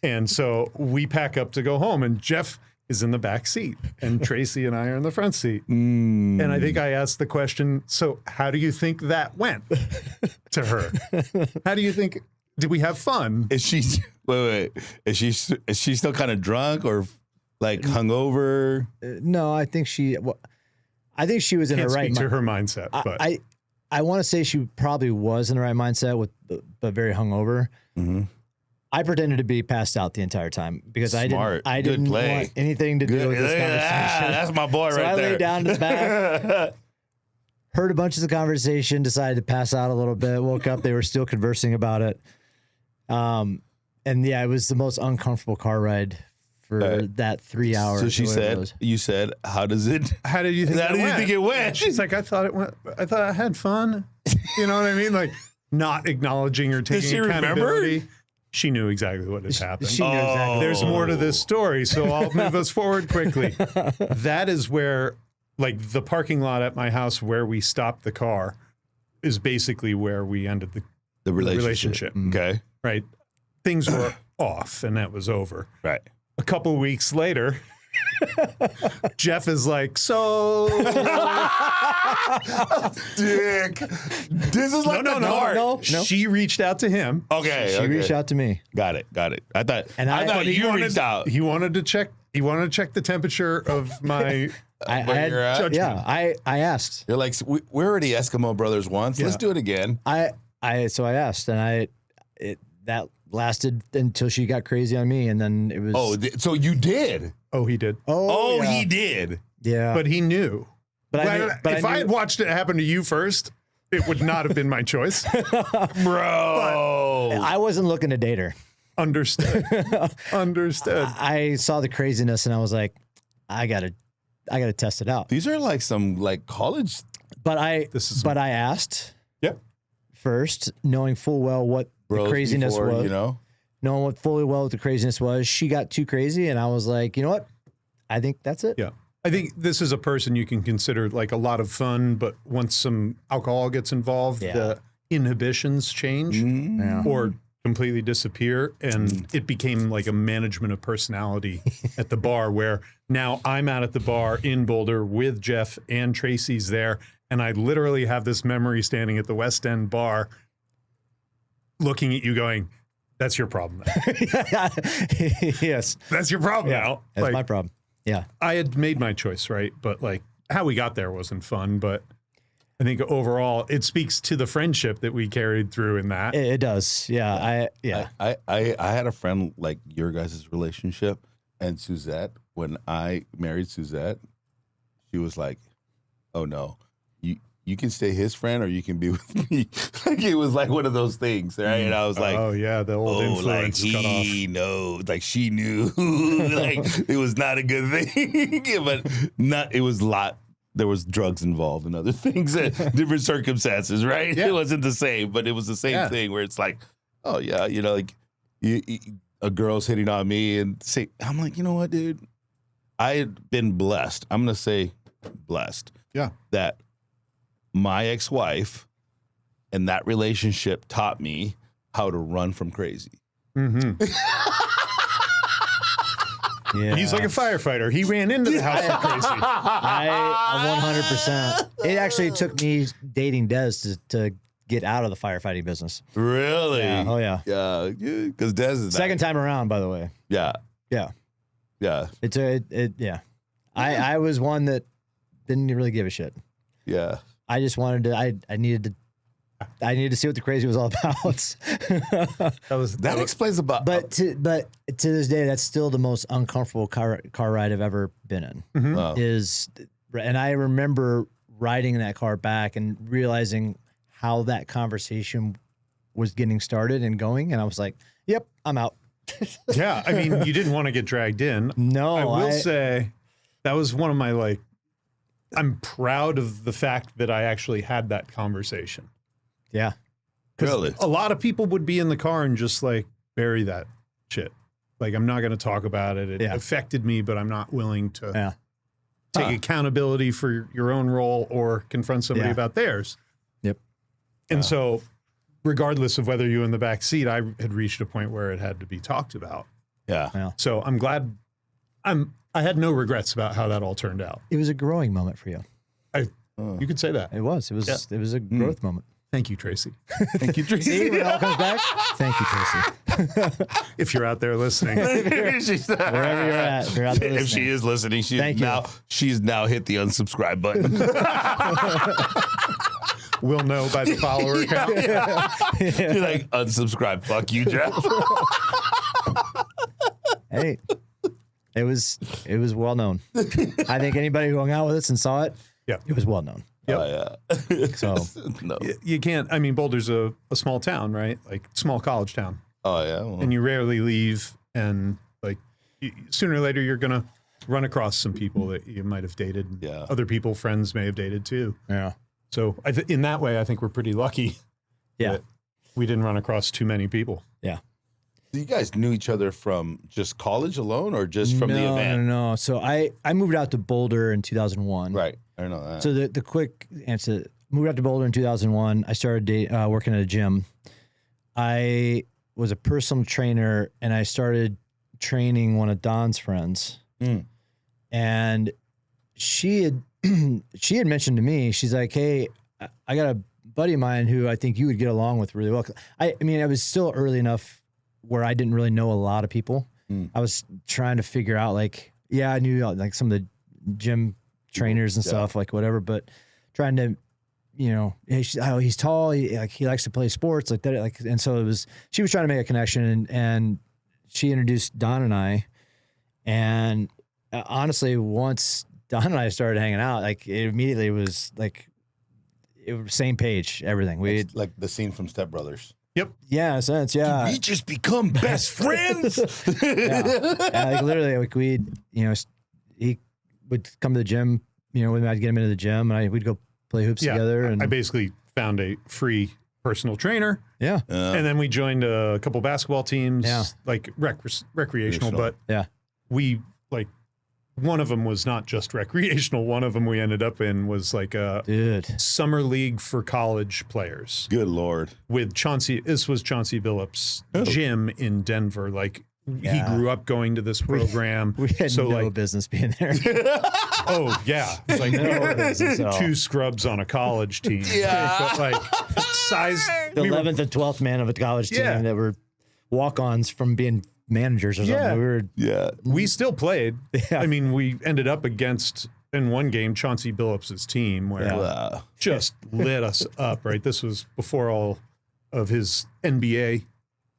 And so we pack up to go home, and Jeff is in the back seat, and Tracy and I are in the front seat. And I think I asked the question, so how do you think that went to her? How do you think, did we have fun? Is she, wait, is she still kind of drunk or like hungover? No, I think she was in her right mind. To her mindset, but I want to say she probably was in the right mindset but very hungover. Mm-hmm. I pretended to be passed out the entire time because Smart. I didn't want anything to do with this conversation. That's my boy So right there. I laid down to the back, heard a bunch of the conversation, decided to pass out a little bit, woke up, they were still conversing about it. And yeah, it was the most uncomfortable car ride for that 3 hours. So you said, how do you think it went? She's like, I thought I had fun. You know what I mean? Like not acknowledging or taking accountability. Remember? She knew exactly what had happened. She knew exactly. There's more to this story, so I'll move us forward quickly. That is where, like, the parking lot at my house where we stopped the car is basically where we ended the relationship. Okay. Right. Things were off, and that was over. Right. A couple weeks later, Jeff is like, so dick. This is like no. She reached out to him. Okay. She reached out to me. Got it. I thought you reached out. He wanted to check the temperature of my I asked. You're like, we're already Eskimo brothers once. Let's do it again. So I asked, and that lasted until she got crazy on me, and then it was. Oh, so you did? Oh, he did. Oh, he did. Yeah, but he knew. If I had watched it happen to you first, it would not have been my choice, bro. I wasn't looking to date her. Understood. I saw the craziness, and I was like, I gotta test it out. These are like some college. But I asked. Yep. First, knowing full well what the craziness was, knowing what fully well what the craziness was, she got too crazy, and I was like, you know what? I think that's it. Yeah. I think this is a person you can consider like a lot of fun, but once some alcohol gets involved, the inhibitions change or completely disappear. And it became like a management of personality at the bar where now I'm out at the bar in Boulder with Jeff and Tracy's there. And I literally have this memory standing at the West End bar looking at you going, that's your problem now. Yes. That's your problem now. That's my problem. Yeah. I had made my choice, right? But like how we got there wasn't fun. But I think overall it speaks to the friendship that we carried through in that. It does. Yeah. I had a friend like your guys' relationship, and Suzette, when I married Suzette, she was like, oh no. You can stay his friend or you can be with me. Like it was like one of those things, right? And I was like, oh yeah, the old influence like cut off. He knows, like she knew, like it was not a good thing, but it was a lot. There was drugs involved and other things, different circumstances, right? Yeah. It wasn't the same, but it was the same thing where it's like, oh yeah, like a girl's hitting on me and I'm like, you know what, dude? I had been blessed. I'm going to say blessed. Yeah. That my ex-wife and that relationship taught me how to run from crazy. Mm-hmm. Yeah. He's like a firefighter. He ran into the house of crazy. I 100%. It actually took me dating Des to get out of the firefighting business. Really? Yeah. Oh yeah. Yeah. Because Des is second time around, by the way. Yeah. Yeah. Yeah. Yeah. I was one that didn't really give a shit. Yeah. I just wanted to, I needed to see what the crazy was all about. That explains about. But to this day, that's still the most uncomfortable car ride I've ever been in. Mm-hmm. And I remember riding in that car back and realizing how that conversation was getting started and going. And I was like, yep, I'm out. Yeah. I mean, you didn't want to get dragged in. No, I will say that was one of my, I'm proud of the fact that I actually had that conversation. Yeah. Really? A lot of people would be in the car and just bury that shit. I'm not going to talk about it. It affected me, but I'm not willing to take accountability for your own role or confront somebody about theirs. Yep. And so regardless of whether you're in the back seat, I had reached a point where it had to be talked about. Yeah. So I'm glad I had no regrets about how that all turned out. It was a growing moment for you. You could say that. It was. It was a growth moment. Thank you, Tracy. Thank you, Tracy. See, when it all comes back, thank you, Tracy. If you're out there listening. Wherever you're at, if you're out there listening. If she is listening, she's you. now hit the unsubscribe button. We'll know by the follower count. You're like, unsubscribe. Fuck you, Jeff. Hey, it was well known. I think anybody who hung out with us and saw it, it was well known. Yep. So No. You can't, I mean, Boulder's a small town, right? Small college town. Oh, yeah. Well, And you rarely leave. And sooner or later, you're going to run across some people that you might have dated. Yeah. Other people, friends may have dated too. yeah. So in that way, I think we're pretty lucky. Yeah. That we didn't run across too many people. Yeah. you guys knew each other from just college alone or just from the event? No. So I moved out to Boulder in 2001. Right. I know that. So the quick answer, moved out to Boulder in 2001. I started working at a gym. I was a personal trainer, and I started training one of Don's friends. And she had mentioned to me, she's like, hey, I got a buddy of mine who I think you would get along with really well. I mean, I was still early enough where I didn't really know a lot of people. I was trying to figure out, I knew some of the gym trainers and stuff, whatever, but trying to, hey, he's tall. He likes to play sports like that. And so she was trying to make a connection, and she introduced Don and I. And honestly, once Don and I started hanging out, it immediately was it was same page, everything. It's like the scene from Step Brothers. Yep. Yeah, in a sense, yeah. Did we just become best friends? Yeah, literally, he would come to the gym, when I'd get him into the gym, and we'd go play hoops together. And I basically found a free personal trainer. Yeah. And then we joined a couple basketball teams, recreational, but we one of them was not just recreational. One of them we ended up in was a summer league for college players. Good Lord. With Chauncey, this was Chauncey Billups' gym in Denver. He grew up going to this program. We had no business being there. Oh yeah. It's No business. two scrubs on a college team. Yeah. But size. The 11th and 12th man of a college team that were walk-ons from being managers or something. We still played. Yeah. I mean, we ended up against, in one game, Chauncey Billups' team where just lit us up, right? This was before all of his NBA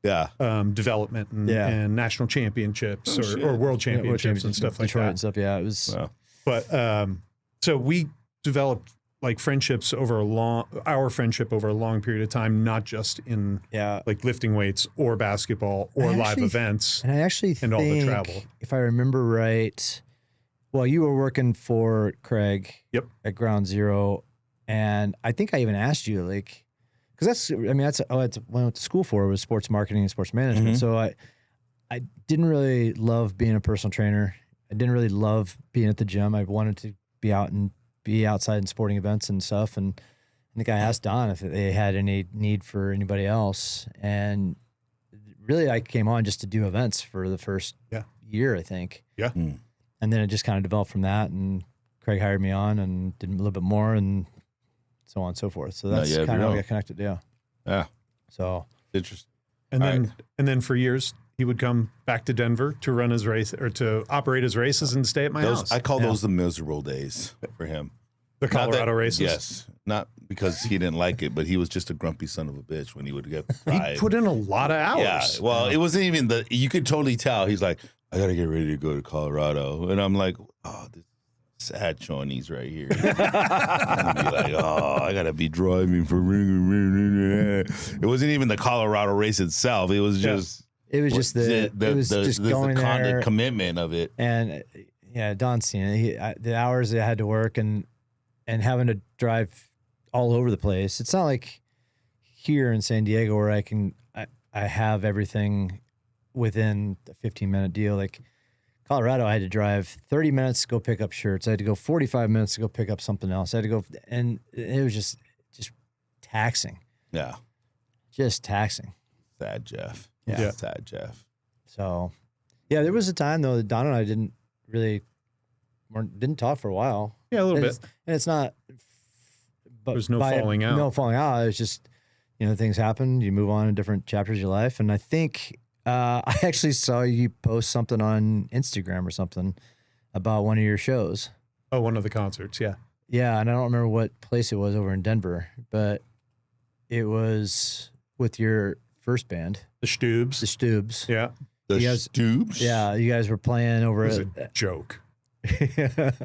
development and national championships or world championships and stuff like Detroit that. And stuff, yeah. It was. Wow. But so we developed friendships our friendship over a long period of time, not just in lifting weights or basketball or live events. And I actually think, all the travel. If I remember right, well, you were working for Craig at Ground Zero, and I think I even asked you, because that's what I went to school for, was sports marketing and sports management. So I didn't really love being a personal trainer. I didn't really love being at the gym. I wanted to be out and be outside in sporting events and stuff. And I think I asked Don if they had any need for anybody else. And really, I came on just to do events for the first year, I think. Yeah. And then it just kind of developed from that. And Craig hired me on and did a little bit more and so on and so forth. So that's kind of how we got connected. Yeah. Yeah. So interesting. And then for years, he would come back to Denver to run his race or to operate his races and stay at my house. I call those the miserable days for him. The Colorado races? Yes. Not because he didn't like it, but he was just a grumpy son of a bitch when he would get fried. He put in a lot of hours. Yeah. Well, it wasn't even you could totally tell. He's like, I got to get ready to go to Colorado. And I'm like, oh, this sad Shawnees right here. I'm be like, oh, I got to be driving for. It wasn't even the Colorado race itself. It was just. It was just going there, the commitment of it. And yeah, Don's seen it. The hours they had to work and having to drive all over the place. It's not like here in San Diego where I have everything within a 15-minute deal. Like Colorado, I had to drive 30 minutes to go pick up shirts. I had to go 45 minutes to go pick up something else. I had to go, and it was just taxing. Yeah. Just taxing. Sad Jeff. Yeah. Sad Jeff. So, yeah, there was a time though that Don and I didn't talk for a while. Yeah, a little bit. And it's not. But there's no falling out. No falling out. It's just, things happen. You move on in different chapters of your life. And I think I actually saw you post something on Instagram or something about one of your shows. Oh, one of the concerts. Yeah. Yeah, and I don't remember what place it was over in Denver, but it was with your first band, The Stoobs. The Stoobs. Yeah. The Stoobs? Yeah, you guys were playing over It was a joke.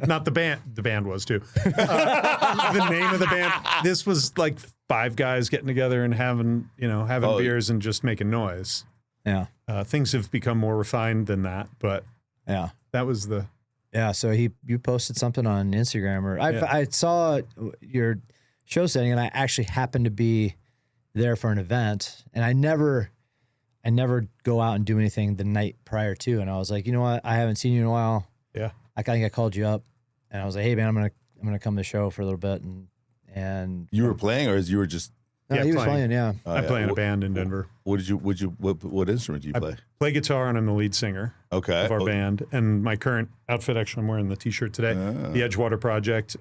Not the band. The band was too. The name of the band. This was like 5 guys getting together and having beers and just making noise. Yeah. Things have become more refined than that, but yeah, that was the. Yeah. So you posted something on Instagram, or I saw your show setting, and I actually happened to be there for an event, and I never go out and do anything the night prior to. And I was like, you know what? I haven't seen you in a while. Yeah. I think I called you up, and I was like, hey man, I'm gonna come to the show for a little bit, and you were playing, or you were just. No, he was playing. Yeah. I play in a band in Denver. What instrument do you play? I play guitar, and I'm the lead singer of our band. And my current outfit, actually, I'm wearing the T-shirt today. The Edgewater Project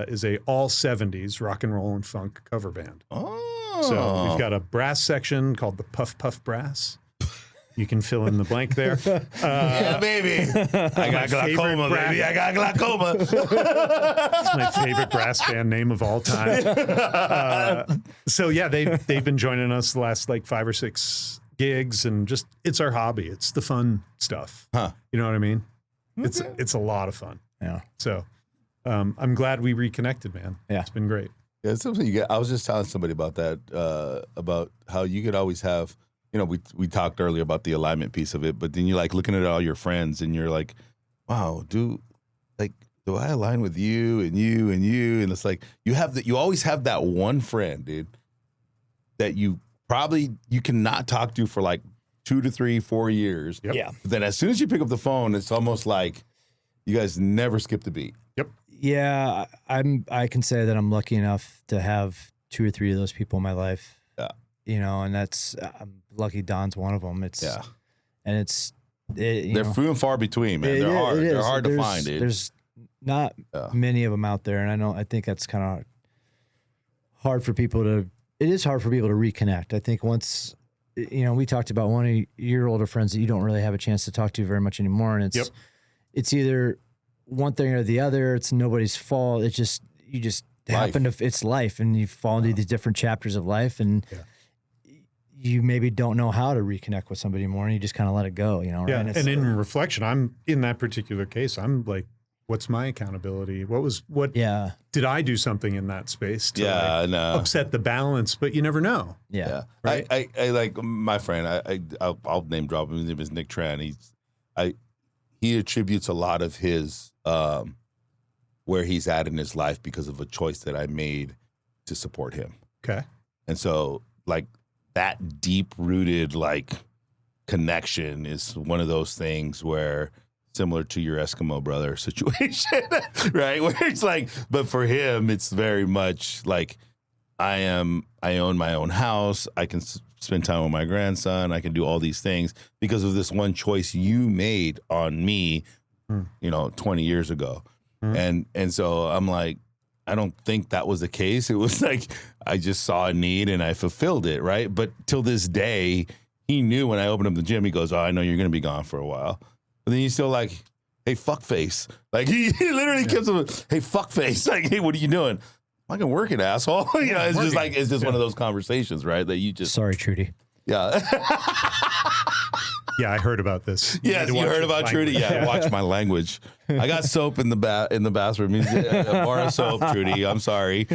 is a all 70s rock and roll and funk cover band. Oh. So we've got a brass section called the Puff Puff Brass. You can fill in the blank there. Yeah, baby. I got glaucoma, baby. I got glaucoma. It's my favorite brass band name of all time. So yeah, they've been joining us the last like 5 or 6 gigs, and just it's our hobby. It's the fun stuff. Huh. You know what I mean? Okay. It's a lot of fun. Yeah. So I'm glad we reconnected, man. Yeah. It's been great. Yeah, it's something you get. I was just telling somebody about that, about how you could always have. We talked earlier about the alignment piece of it, but then you're like looking at all your friends and you're like, wow, do I align with you and you and you? And it's like you always have that one friend, dude, that you cannot talk to for like 2 to 3, 4 years. Yep. Yeah. But then as soon as you pick up the phone, it's almost like you guys never skip the beat. Yep. Yeah, I can say that I'm lucky enough to have 2 or 3 of those people in my life. Yeah. And that's I'm lucky. Don's one of them. They're few and far between, man. They're hard. They're hard to find, dude. There's not many of them out there, and I think that's kind of hard for people to. It is hard for people to reconnect. I think once, we talked about one of your older friends that you don't really have a chance to talk to very much anymore, and it's either one thing or the other. It's nobody's fault. It's just you just happen to. It's life, and you fall into these different chapters of life, and. Yeah. You maybe don't know how to reconnect with somebody more, and you just kind of let it go, right? Yeah, and in reflection, I'm in that particular case. I'm like, what's my accountability? What did I do something in that space to upset the balance? But you never know. Yeah. Right? I like my friend. I'll name drop him. His name is Nick Tran. He attributes a lot of his where he's at in his life because of a choice that I made to support him. Okay, and so like. That deep-rooted connection is one of those things where, similar to your Eskimo brother situation, right? Where it's like, but for him, it's very much like I own my own house. I can spend time with my grandson. I can do all these things because of this one choice you made on me, 20 years ago. And so I'm like, I don't think that was the case. It was like I just saw a need and I fulfilled it, right? But till this day, he knew when I opened up the gym, he goes, "Oh, I know you're going to be gone for a while." But then he's still like, "Hey, fuck face." Like he literally keeps him, "Hey, fuck face." Like, "Hey, what are you doing?" "I can work it, asshole." You know, it's just like, it's just one of those conversations, right? That you just, Sorry, Trudy. yeah. Yeah, I heard about this. Yes, you heard about Trudy. Yeah, watch my language. I got soap in the bathroom. A bar of soap, Trudy. I'm sorry.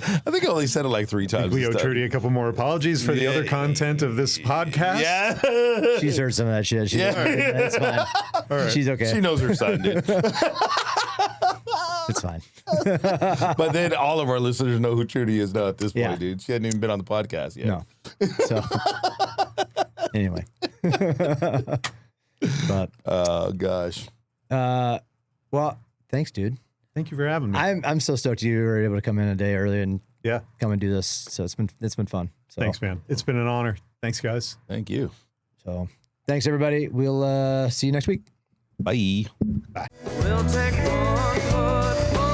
I think I only said it like 3 times. We owe Trudy a couple more apologies for the other content of this podcast. Yeah. She's heard some of that shit. She's It's fine. All right. She's okay. She knows her son, dude. It's fine. But then all of our listeners know who Trudy is now at this point, Yeah. dude. She hadn't even been on the podcast yet. No. So anyway. But Oh, gosh. well, thanks, dude. Thank you for having me. I'm so stoked you were able to come in a day early and Yeah. come and do this. So it's been fun. So Thanks, man. It's been an honor. Thanks, guys. Thank you. So thanks everybody. We'll see you next week. Bye. We'll take one foot